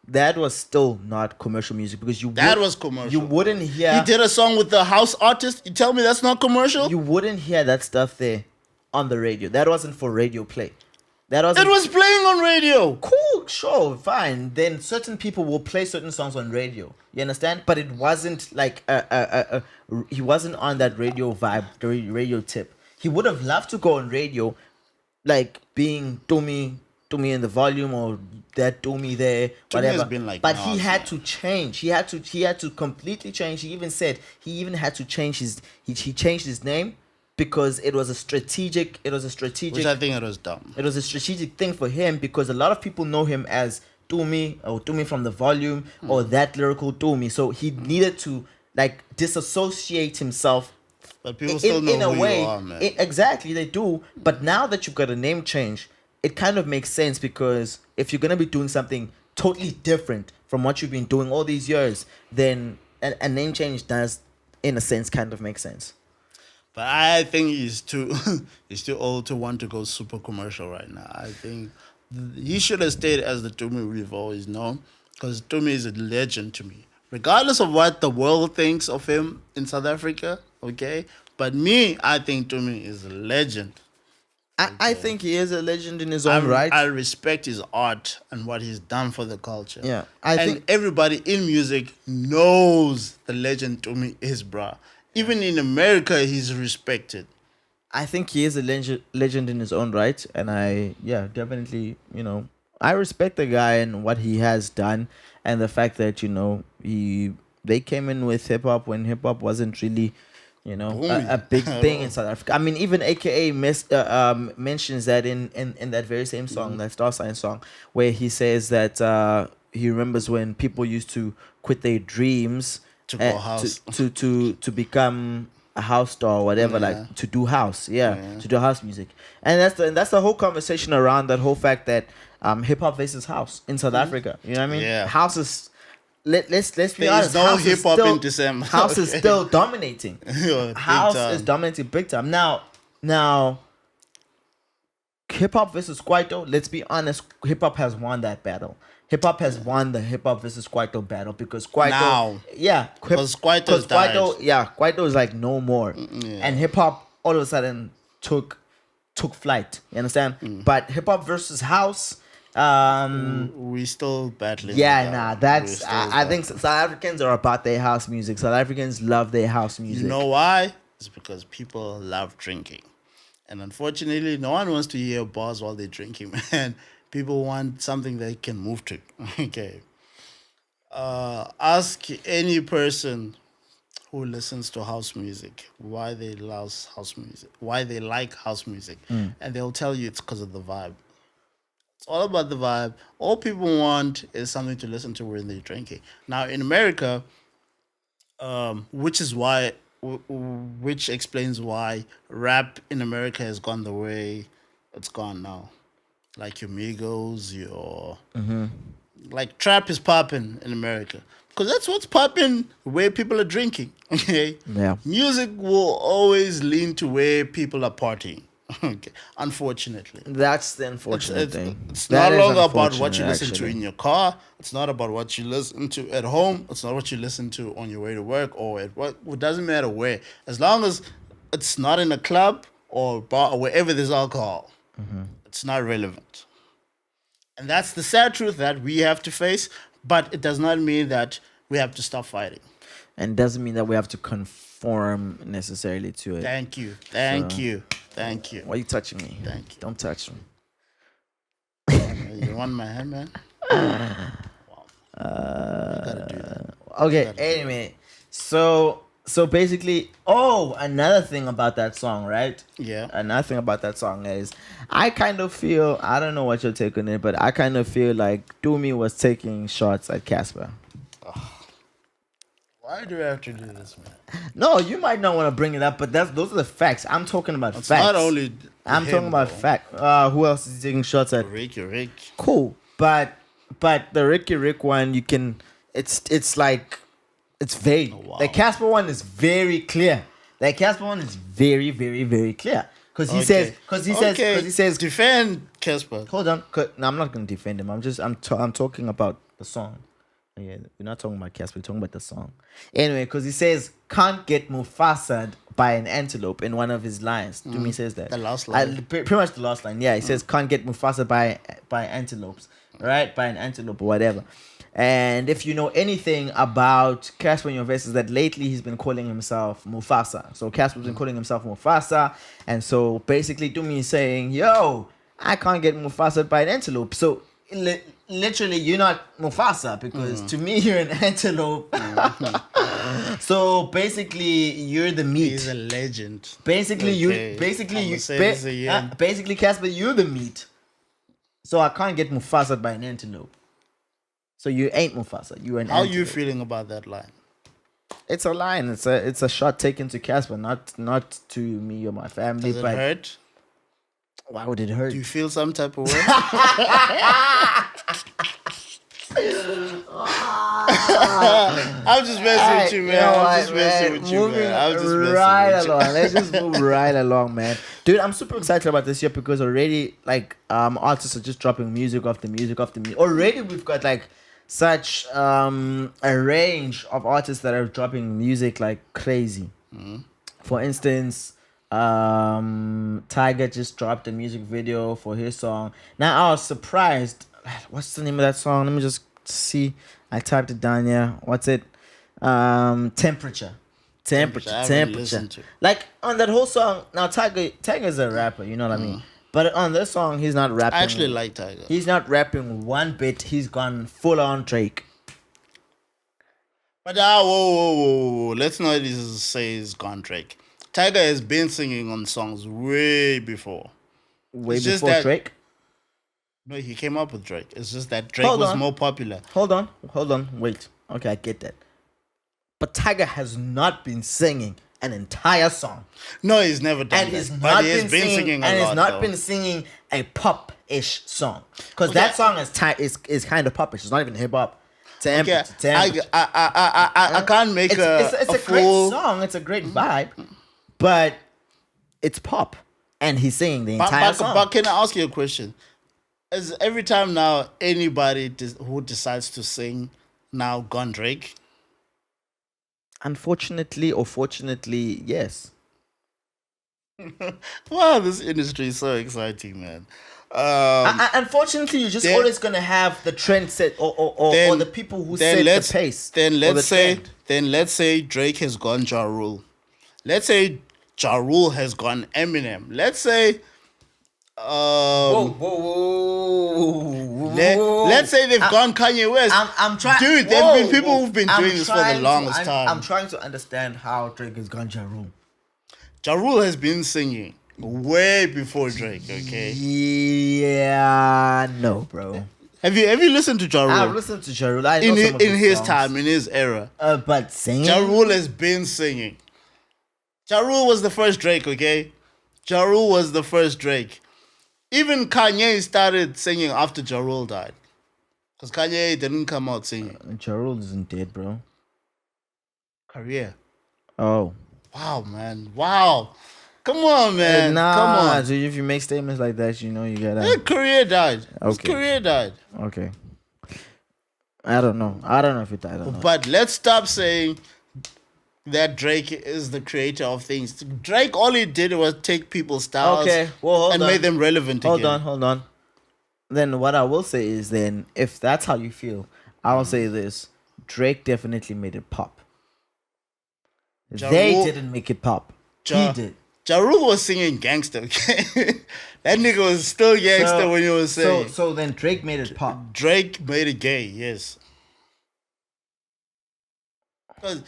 that was still not commercial music because That was commercial. You wouldn't hear. He did a song with the house artist. You tell me that's not commercial? You wouldn't hear that stuff there on the radio. That wasn't for radio play. That wasn't. It was playing on radio. Cool, sure, fine. Then certain people will play certain songs on radio. You understand? But it wasn't like he wasn't on that radio vibe, the radio tip. He would have loved to go on radio, like being Dumi in the volume or that Dumi there, whatever. has been like but he Nas, had man. to change. He had to completely change. He even said he even had to change he changed his name because it was a strategic. Which I think it was dumb. It was a strategic thing for him because a lot of people know him as Dumi or Dumi from the volume or that lyrical Dumi. So he needed to like disassociate himself. But people still know in a who way, you are, man. Exactly, they do. But now that you've got a name change, it kind of makes sense because if you're gonna be doing something totally different from what you've been doing all these years, then a name change does, in a sense, kind of make sense. But I think he's too he's too old to want to go super commercial right now. I think he should have stayed as the Dumi we've always known, because Dumi is a legend to me. Regardless of what the world thinks of him in South Africa, okay? But me, I think Dumi is a legend. I think he is a legend in his own right. I respect his art and what he's done for the culture. Yeah, and think everybody in music knows the legend Dumi is, bruh. Even in America, he's respected. I think he is a legend in his own right, and definitely, I respect the guy and what he has done, and the fact that they came in with hip hop when hip hop wasn't really, a big thing in South Africa. I mean, even AKA mentions that in that very same song, that Star Sign song, where he says that he remembers when people used to quit their dreams to go house to become a house star or whatever, like to do house, to do house music. And that's the whole conversation around that whole fact that hip hop versus house in South Africa. You know what I mean? Yeah. House is let's be There's honest. no House is hip-hop still- in December. House is Okay. still dominating. Yeah, big House time. is dominating big time. Now, hip hop versus Kwaito. Let's be honest. Hip hop has won that battle. Hip hop has won the hip hop versus Kwaito battle because Kwaito. Now. Yeah, Because Kwaito's died. Kwaito is like no more, yeah. and hip hop all of a sudden took flight. You understand? But hip hop versus house. We still battling. Yeah, with nah, that. that's We're still I think South Africans are about their house music. South Africans love their house music. You know why? It's because people love drinking. And unfortunately, no one wants to hear bars while they're drinking, man. People want something they can move to. Okay. Ask any person who listens to house music why they love house music, why they like house music. And they'll tell you it's because of the vibe. It's all about the vibe. All people want is something to listen to when they're drinking. Now, in America, which is why, which explains why rap in America has gone the way it's gone now. Like your Migos, your like trap is popping in America because that's what's popping where people are drinking. Okay, Yeah. music will always lean to where people are partying. Okay, unfortunately. That's the unfortunate It's, thing. it's That not is longer about what you unfortunate, listen to actually. in your car. It's not about what you listen to at home. It's not what you listen to on your way to work or at what. It doesn't matter where. As long as it's not in a club or bar or wherever there's alcohol, it's not relevant. And that's the sad truth that we have to face. But it does not mean that we have to stop fighting. And doesn't mean that we have to conform necessarily to it. Thank you. Thank you. Thank you. Why are you touching me? Thank you. Don't touch me. You want my hand, man? Wow. You gotta do that. Okay, anyway. So basically, another thing about that song, right? Yeah. Another thing about that song is I kind of feel, I don't know what your take on it, but I kind of feel like Dumi was taking shots at Cassper. Why do we have to do this, man? No, you might not want to bring it up, but those are the facts. I'm talking about It's facts. not only I'm him, talking about though. fact. Who else is taking shots at? Rick. Cool, but the Rick one, you can. It's like it's vague. wow. The Cassper one is very clear. The Cassper one is very, very, very clear. Because he says. defend Cassper. Hold on. No, I'm not gonna defend him. I'm talking about the song. Yeah, we're not talking about Cassper. We're talking about the song. Anyway, because he says can't get Mufasa by an antelope in one of his lines. Dumi says that. The last line. Pretty much the last line. Yeah, he says can't get Mufasa by antelopes, right? By an antelope or whatever. And if you know anything about Cassper in your verses, that lately he's been calling himself Mufasa. So Casper's been calling himself Mufasa, and so basically Dumi is saying, "Yo, I can't get Mufasa by an antelope." So literally, you're not Mufasa because to me you're an antelope. So basically, you're the meat. He's a legend. Basically, Okay. basically, Cassper, you're the meat. So I can't get Mufasa by an antelope. So you ain't Mufasa. You're an How antelope. you feeling about that line? It's a line. It's a shot taken to Cassper, not to me or my family. Does it but hurt? why would it hurt? Do you feel some type of way? I'm just messing with you, man. I'm just messing with you, man. I'm just messing with you. Along. Let's just move right along, man. Dude, I'm super excited about this year because already, like, artists are just dropping music after music after music. Already, we've got like such a range of artists that are dropping music like crazy. For instance, Tiger just dropped a music video for his song. Now I was surprised. What's the name of that song? Let me just see. I typed it down here. What's it? Temperature. I haven't listened to. Like on that whole song. Now Tiger's a rapper. You know what I mean. But on this song, he's not rapping. I actually like Tiger. He's not rapping one bit. He's gone full on Drake. But whoa. Let's not just say he's gone Drake. Tiger has been singing on songs way before. Way It's just before that- Drake. No, he came up with Drake. It's just that Drake Hold was on. more popular. Hold on, wait. Okay, I get that. But Tiger has not been singing an entire song. No, he's never done And that. he's But not he has been been singing singing a and lot. he's not though. been singing a pop ish song, because Okay. that song is kind of popish. It's not even hip hop. Okay, I can't make it's a great full. song. It's a great vibe, but it's pop, and he's singing the entire song. But can I ask you a question? Is every time now anybody who decides to sing now gone Drake? Unfortunately or fortunately, yes. Wow, this industry is so exciting, man. Unfortunately, you're just then- always gonna have the trend set or Then- the people who then set let's- the pace. Then or the let's trend. say Drake has gone Ja Rule. Let's say Ja Rule has gone Eminem. Let's say let's say they've gone Kanye West. I'm trying. Dude, there's been people who've been doing this for the longest time. I'm trying to understand how Drake has gone Ja Rule. Ja Rule has been singing way before Drake, okay? Yeah, no, bro. Have you listened to Ja Rule? I've listened to Ja Rule. I know some of in his songs. time, in his era. But singing. Ja Rule has been singing. Ja Rule was the first Drake, okay? Ja Rule was the first Drake. Even Kanye started singing after Ja Rule died. Because Kanye didn't come out singing. Ja Rule isn't dead, bro. Career. Oh. Wow, man. Wow. Come on, man. Nah, Come on. so if you make statements like that, you know you gotta. His career died. His Okay. career died. Okay. I don't know. I don't know if it died or not. But let's stop saying that Drake is the creator of things. Drake, all he did was take people's styles Okay, well, hold and on. made them relevant again. Hold on. Then what I will say is then, if that's how you feel, I will say this. Drake definitely made it pop. Ja They Rule- didn't make it pop. Ja- He did. Ja Rule was singing gangster, okay? That nigga was still gangster when he was saying. So then Drake made it pop. Drake made it gay, yes. Because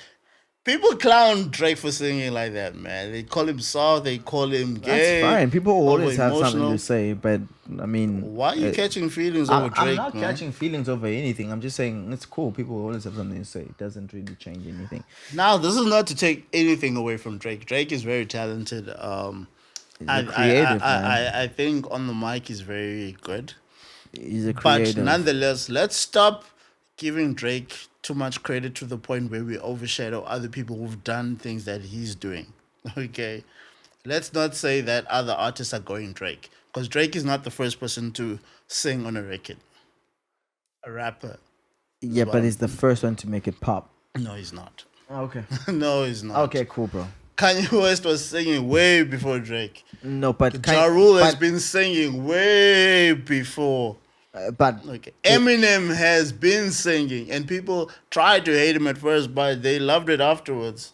people clown Drake for singing like that, man. They call him soft, they call him gay. That's fine. People always have something over-emotional. to say, but I mean, Why are you catching feelings over Drake, I'm not man? catching feelings over anything. I'm just saying it's cool. People always have something to say. It doesn't really change anything. Now, this is not to take anything away from Drake. Drake is very talented. He's a creative, man. I think on the mic he's very good. He's a But creative. nonetheless, let's stop giving Drake too much credit to the point where we overshadow other people who've done things that he's doing. Okay? Let's not say that other artists are going Drake. Because Drake is not the first person to sing on a record. A rapper. Yeah, but he's the first one to make it pop. No, he's not. Okay. No, he's not. Okay, cool, bro. Kanye West was singing way before Drake. No, but Ja Rule has been singing way before. but Okay. Eminem has been singing, and people tried to hate him at first, but they loved it afterwards.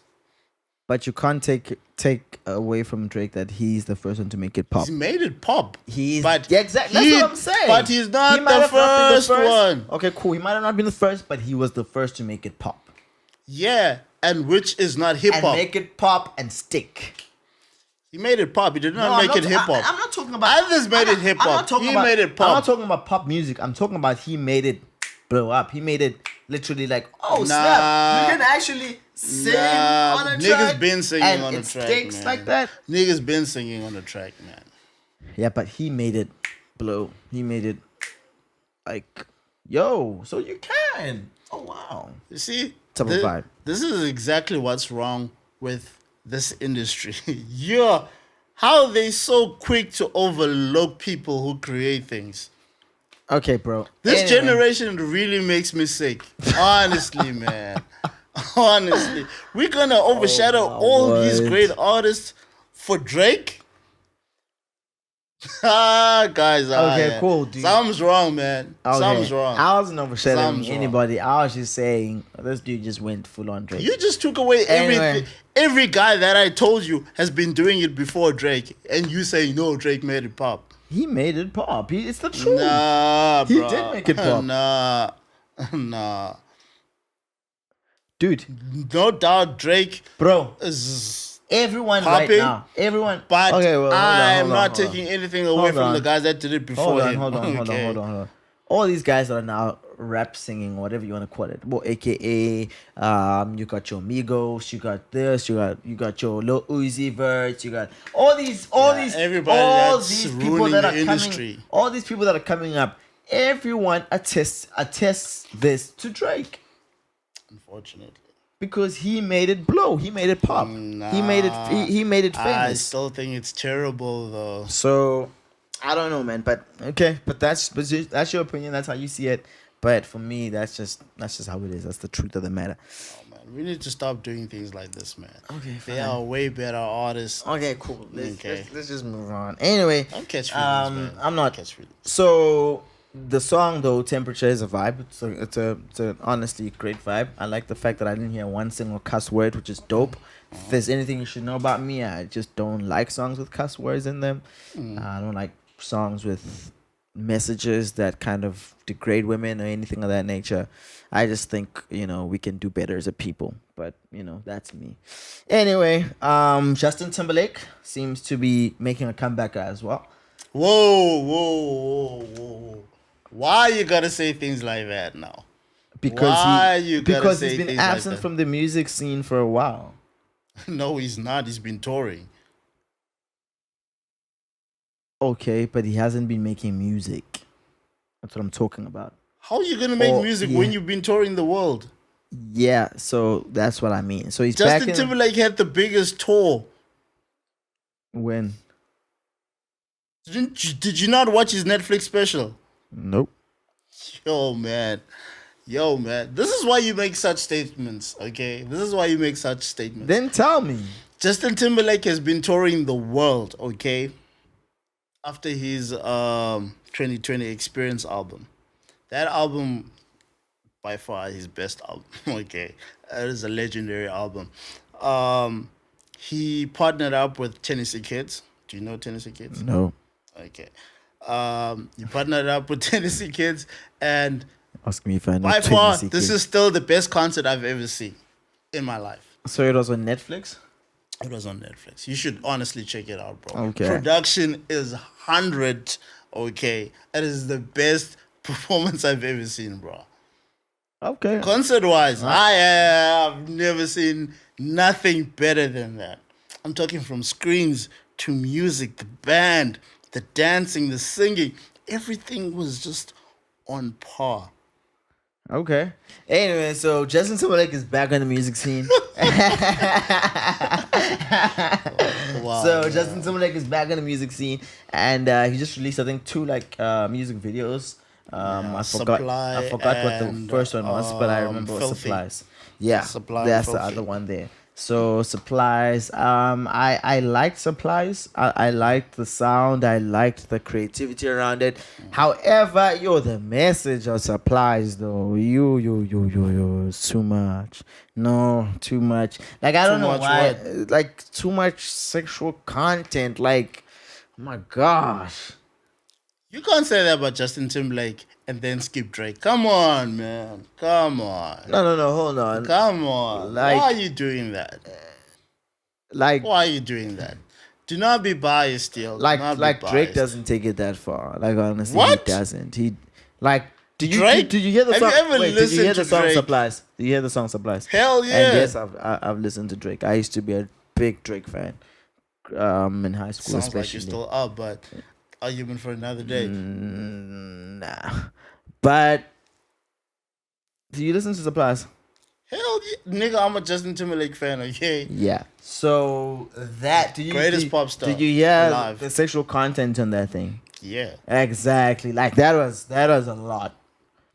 you can't take away from Drake that he's the first one to make it pop. He made it pop. Yeah, exactly. That's what I'm saying. But he's not He might the have not been first one. Okay, cool. He might have not been the first, but he was the first to make it pop. Yeah, and which is not hip And hop. make it pop and stick. He made it pop. He did not No, make it hip hop. I'm not talking about. Others made it hip I'm not hop. talking He about- made it I'm pop. not talking about pop music. I'm talking about he made it blow up. He made it literally like, oh Nah. snap! You can actually sing Nah, on a niggas track. been singing and on a it track, sticks man. like that. Niggas been singing on the track, man. Yeah, but he made it blow. He made it like, yo, so you can. Oh wow. You see, Type of vibe. This is exactly what's wrong with this industry. Yeah, how they so quick to overlook people who create things. Okay, bro. This Anyway. generation really makes me sick. Honestly, man. Honestly, we're gonna overshadow my all these word. great artists for Drake. Guys. Okay, cool, dude. Something's wrong, man. Okay. Something's wrong. I wasn't overshadowing Something's wrong. anybody. I was just saying this dude just went full on Drake. You just took away Anyway. everything. Every guy that I told you has been doing it before Drake, and you say no, Drake made it pop. He made it pop. It's the truth. Nah, He bro. did make it pop. Nah. Dude, No doubt Drake bro, is, everyone Popping, right now. Everyone. but Okay, well, hold on, I am hold on, not hold on. taking anything away Hold from on. the guys that did it before Hold on, him. hold on. Okay. All these guys that are now rap singing, whatever you want to call it. Well, AKA, you got your Migos, you got this, you got your Lil Uzi Verts, you got all these, everybody all that's these people ruining that the are industry. coming, all these people that are coming up. Everyone attests this to Drake Unfortunately. because he made it blow, he made it pop, he made it, he made it I famous. still think it's terrible though. So I don't know, man. But okay, but that's your opinion. That's how you see it. But for me, that's just how it is. That's the truth of the matter. Oh, man. We need to stop doing things like this, man. Okay, They are way better artists. Okay, cool. Okay. Let's just move on. Anyway, Don't catch feelings, man. I'm not. Catch feelings. So the song though, "Temperature," is a vibe. It's a honestly great vibe. I like the fact that I didn't hear one single cuss word, which is dope. If there's anything you should know about me, I just don't like songs with cuss words in them. I don't like songs with messages that kind of degrade women or anything of that nature. I just think, we can do better as a people. But, that's me. Anyway, Justin Timberlake seems to be making a comeback as well. Whoa. Why you gotta say things like that now? Because Because he's been absent from the music scene for a while. No, he's not. He's been touring. Okay, but he hasn't been making music. That's what I'm talking about. How are you gonna make music when yeah. you've been touring the world? Yeah, so that's what I mean. So he's Justin back in... Timberlake had the biggest tour. When? Did you not watch his Netflix special? Nope. Yo, man. This is why you make such statements, okay? This is why you make such statements. Then tell me. Justin Timberlake has been touring the world, okay? After his 2020 Experience album. That album, by far, his best album, okay? It is a legendary album. He partnered up with Tennessee Kids. Do you know Tennessee Kids? No. Okay. He partnered up with Tennessee Kids, and Ask me if I know by far, Tennessee this Kids. is still the best concert I've ever seen in my life. So it was on Netflix? It was on Netflix. You should honestly check it out, bro. Okay. Production is 100, okay? It is the best performance I've ever seen, bro. Okay. Concert-wise, I have never seen nothing better than that. I'm talking from screams to music, the band, the dancing, the singing. Everything was just on par. Okay. Anyway, so Justin Timberlake is back on the music scene. Wow. So Justin Timberlake is back on the music scene, and he just released, I think, 2 music videos. I forgot what the first one was, but I remember it was Filthy. Supplies. Yeah, Supply and that's the Filthy. other one there. So Supplies, I liked Supplies. I liked the sound. I liked the creativity around it. However, the message of Supplies though, too much. No, too much. Like I don't know much why. what? Like too much sexual content. Like, oh my gosh. You can't say that about Justin Timberlake and then skip Drake. Come on, man. Come on. No, hold on. Come on. Like- Why are you doing that? Like, Why are you doing that? Do not be biased, still. like Drake biased. doesn't take it that far. Like honestly, What? he doesn't. He like. Did you Drake? did you hear the Have song? you ever Wait, did you hear listened the to song Drake? Supplies? Did you hear the song Supplies? Hell yeah. And yes, I've listened to Drake. I used to be a big Drake fan. In high school, Sounds like especially. you're still up, but argument for another day. Nah, but do you listen to Supplies? Hell yeah. Nigga, I'm a Justin Timberlake fan, okay? Yeah. So that Greatest pop star Did you hear alive. the sexual content on that thing? Yeah. Exactly. Like that was a lot.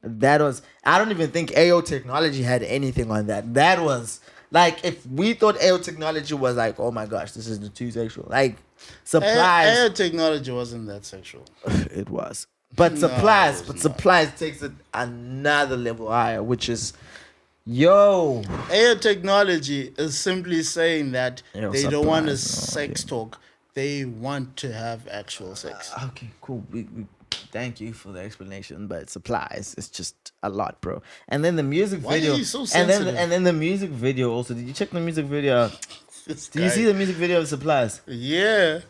That was, I don't even think AO Technology had anything on that. That was like, if we thought AO Technology was like, oh my gosh, this is too sexual. Like Supplies, Air technology wasn't that sexual. it was. But No, Supplies, it was not. Supplies takes it another level higher, which is, yo. Air technology is simply saying that Yo, they don't want a Supplies, no, sex talk. They want to have actual sex. Okay, cool. We thank you for the explanation, but Supplies is just a lot, bro. And then the music Why are video, you so and then sensitive? the music video also. Did you check the music video out? This Do you guy- see the music video of Supplies? Yeah.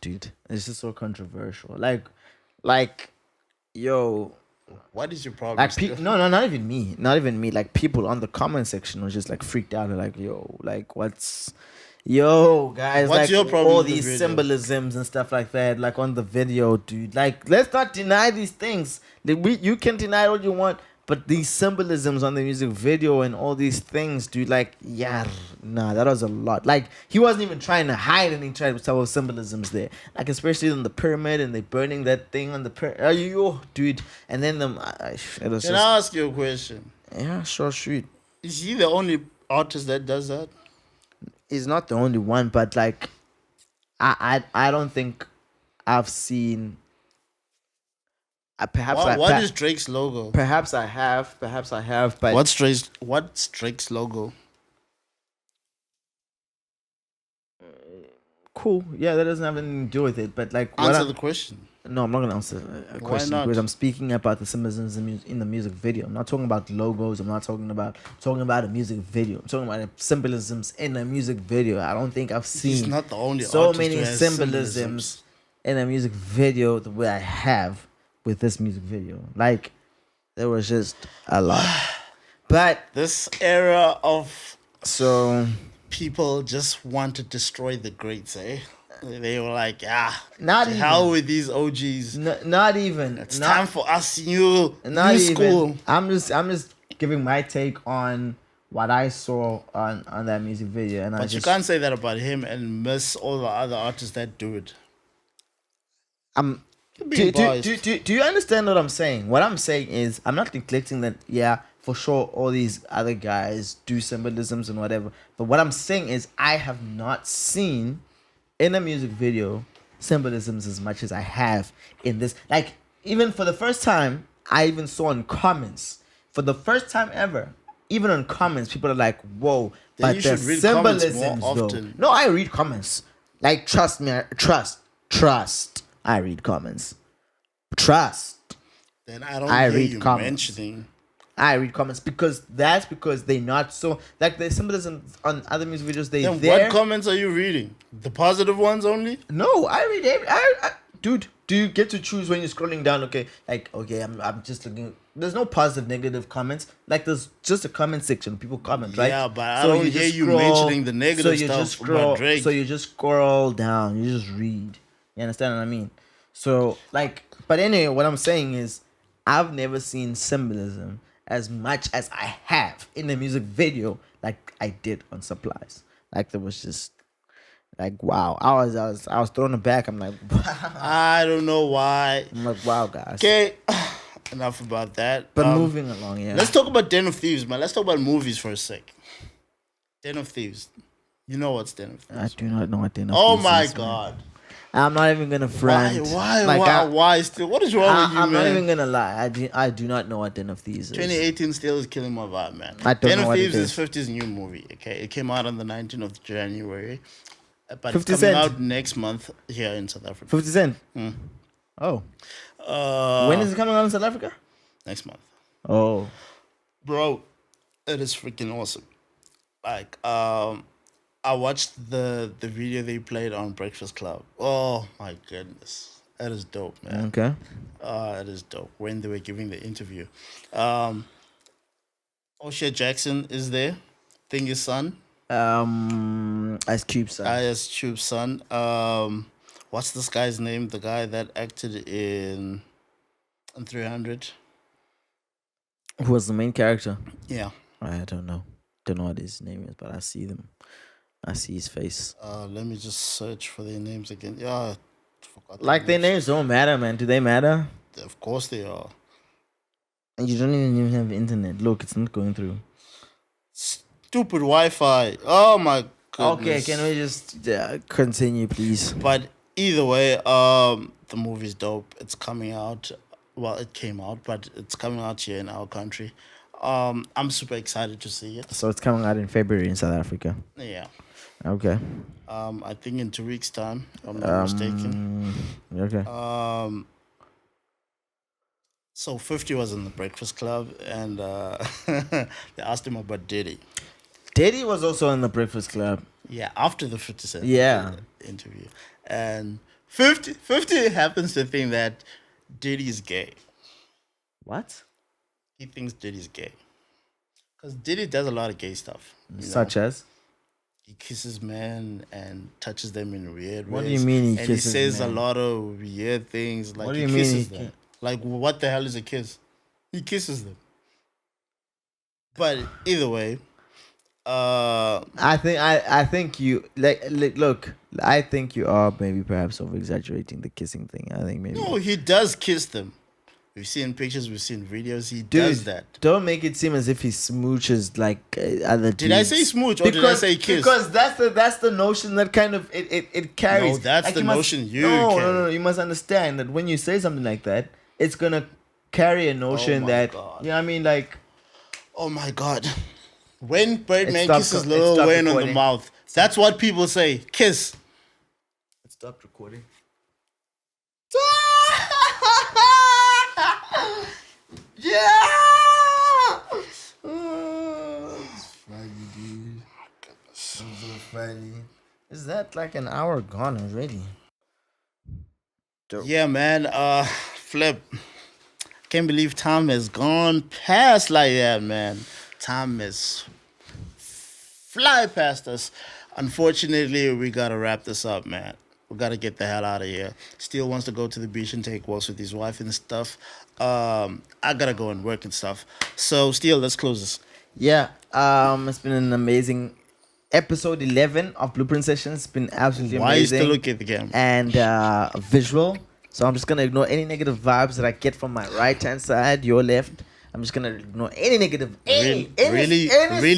Dude, it's just so controversial. Like, yo, What is your problem? Like still? no, not even me, not even me. Like people on the comment section was just like freaked out. They're like, yo, like yo, guys, What's like your problem all with the these video? symbolisms and stuff like that, like on the video, dude. Like, let's not deny these things. You can deny all you want, but these symbolisms on the music video and all these things, dude. Like, yeah, nah, that was a lot. Like, he wasn't even trying to hide any type of symbolisms there. Like, especially in the pyramid and they burning that thing on the pyramid. Yo, dude. And then it was Can just, I ask you a question? yeah, sure, shoot. Is he the only artist that does that? He's not the only one, but like, I don't think I've seen. What is Drake's logo? Perhaps I have, but What's Drake's logo? cool. Yeah, that doesn't have anything to do with it. But like, Answer the question. no, I'm not gonna answer a question not? because I'm speaking about the symbolisms in the music video. I'm not talking about logos. I'm talking about a music video. I'm talking about the symbolisms in a music video. I don't think I've seen He's not the only so artist many who has symbolisms in a music video the way I have with this music video. Like, there was just a lot. But This era of so people just want to destroy the greats, eh? They were like, not to even. hell with these OGs. Not even. It's not, time for us new not even. school. I'm just giving my take on what I saw on that music video, and But you can't say that about him and miss all the other artists that do it. Do you understand what I'm saying? What I'm saying is, I'm not neglecting that. Yeah, for sure, all these other guys do symbolisms and whatever. But what I'm saying is, I have not seen in a music video symbolisms as much as I have in this. Like, even for the first time, I even saw in comments. For the first time ever, even on comments, people are like, "Whoa!" Then But you the should read comments more symbolisms, though. often. No, I read comments. Like, trust me, trust. I read comments. Trust. Then I don't I hear read you comments. mentioning. I read comments because they're not so like the symbolism on other music videos. Then There. what comments are you reading? The positive ones only? No, I read every. Dude, do you get to choose when you're scrolling down? Okay, I'm just looking. There's no positive, negative comments. Like, there's just a comment section. People comment, right? Yeah, but I don't hear you mentioning the negative stuff about Drake. So you just scroll down. You just read. You understand what I mean? So, like, but anyway, what I'm saying is, I've never seen symbolism as much as I have in a music video, like I did on Supplies. Like, there was just like, wow. I was thrown aback. I'm like, wow. I don't know why. I'm like, wow, guys. Okay, enough about that. But moving along, yeah. Let's talk about Den of Thieves, man. Let's talk about movies for a sec. Den of Thieves. You know what's Den of Thieves? I do not know what they know. Oh my god. I'm not even gonna front. Why still? What is wrong with you, I'm man? not even gonna lie. I do not know what Den of Thieves is. 2018 still is killing my vibe, man. I don't Den know of what Thieves it is 50's new movie. Okay, it came out on the 19th of January, but it's 50 coming Cent? out next month here in South Africa. 50 Cent. Oh, when is it coming out in South Africa? Next month, Oh, bro? It is freaking awesome. Like, I watched the video they played on Breakfast Club. Oh my goodness, that is dope, man. okay. It is dope. When they were giving the interview, O'Shea Jackson is there. Thingy's son. Ice Cube son. Ice Cube's son. What's this guy's name? The guy that acted in 300. Who was the main character? Yeah. I don't know. Don't know what his name is, but I see them. I see his face. Let me just search for their names again. Yeah. Forgot Like, their names don't matter, man. Do they matter? Of course they are. And you don't even have internet. Look, it's not going through. Stupid Wi-Fi. Oh my goodness. Okay, can we just continue, please? But either way, the movie's dope. It's coming out. Well, it came out, but it's coming out here in our country. I'm super excited to see it. So it's coming out in February in South Africa. Yeah. Okay. I think in 2 weeks' time, if I'm not mistaken. Okay. So 50 was in the Breakfast Club, and they asked him about Diddy. Diddy was also in the Breakfast Club. Yeah, after the 50 Cent interview. And 50 happens to think that Diddy is gay. What? He thinks Diddy's gay. Because Diddy does a lot of gay stuff. Such as? He kisses men and touches them in weird ways. What do you mean he and kisses he says men? a lot of weird things. Like What do he you mean kisses he them. Like what the hell is a kiss? He kisses them. But either way, I think you look. I think you are maybe perhaps over exaggerating the kissing thing. I think maybe. no, he does kiss them. We've seen pictures, we've seen videos. He does that. Don't make it seem as if he smooches like other dudes. Did I say smooch or did I say kiss? Because that's the notion that kind of it carries. No, that's Like the you must- notion you no, carry. no. You must understand that when you say something like that, it's gonna carry a notion my that God. you know what I mean, like. Oh my God. When Birdman stopped kisses co- it Lil stopped Wayne on the recording. mouth, that's what people say. Kiss. It stopped recording. Yeah. It's funny, dude. So funny. Is that like an hour gone already? Yeah, man. Flip. Can't believe time has gone past like that, man. Time has fly past us. Unfortunately, we gotta wrap this up, man. We gotta get the hell out of here. Steel wants to go to the beach and take walks with his wife and stuff. I gotta go and work and stuff. So, Steel, let's close this. Yeah. It's been an amazing episode 11 of Blueprint Sessions. It's been absolutely Why are you amazing. still looking at the camera? And visual. So I'm just gonna ignore any negative vibes that I get from my right hand side, your left. I'm just gonna ignore any negative, Really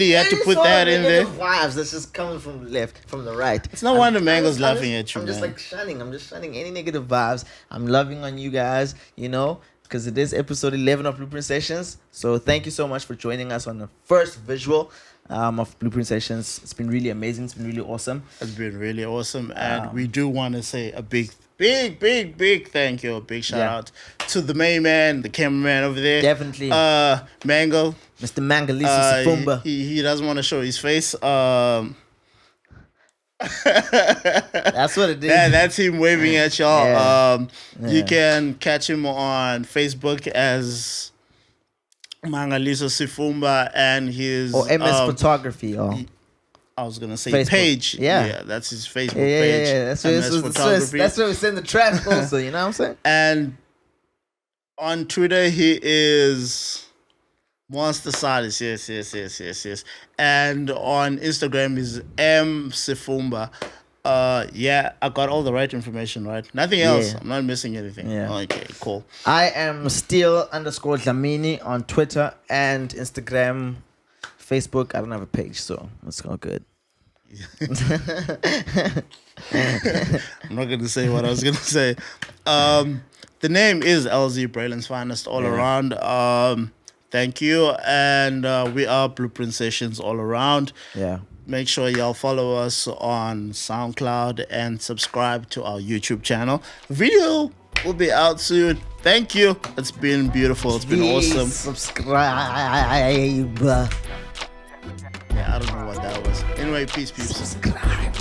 you had to put sort of that in there? negative vibes that's just coming from the right. It's no wonder Mango's laughing at you, I'm just man. like shunning. I'm just shunning any negative vibes. I'm loving on you guys, you know, because it is episode 11 of Blueprint Sessions. So thank you so much for joining us on the first visual of Blueprint Sessions. It's been really amazing. It's been really awesome. It's been really awesome. And we do want to say a big thank you, a big shout out to the main man, the cameraman over there. Definitely. Mango. Mr. Mangaliso Sifumba. He doesn't want to show his face. That's what it is. Yeah, that's him waving at y'all. Yeah. You can catch him on Facebook as Mangaliso Sifumba and his Or MS Photography. Or I was gonna say Facebook. page. Yeah. That's his Facebook yeah. page. That's MS Photography. where we send the tracks also, you know what I'm saying? And on Twitter, he is Monster Silas. Yes. And on Instagram is M Sifumba. Yeah, I got all the right information, right? Nothing else. Yeah. I'm not missing anything. Yeah. Okay, cool. I am Steel_Dlamini on Twitter and Instagram, Facebook. I don't have a page, so it's all good. I'm not gonna say what I was gonna say. The name is L-Zee, Braylon's finest all around. Thank you, and we are Blueprint Sessions all around. Yeah. Make sure y'all follow us on SoundCloud and subscribe to our YouTube channel. Video will be out soon. Thank you. It's been beautiful. It's been awesome. Subscribe. Yeah, I don't know what that was. Anyway, peace. Subscribe.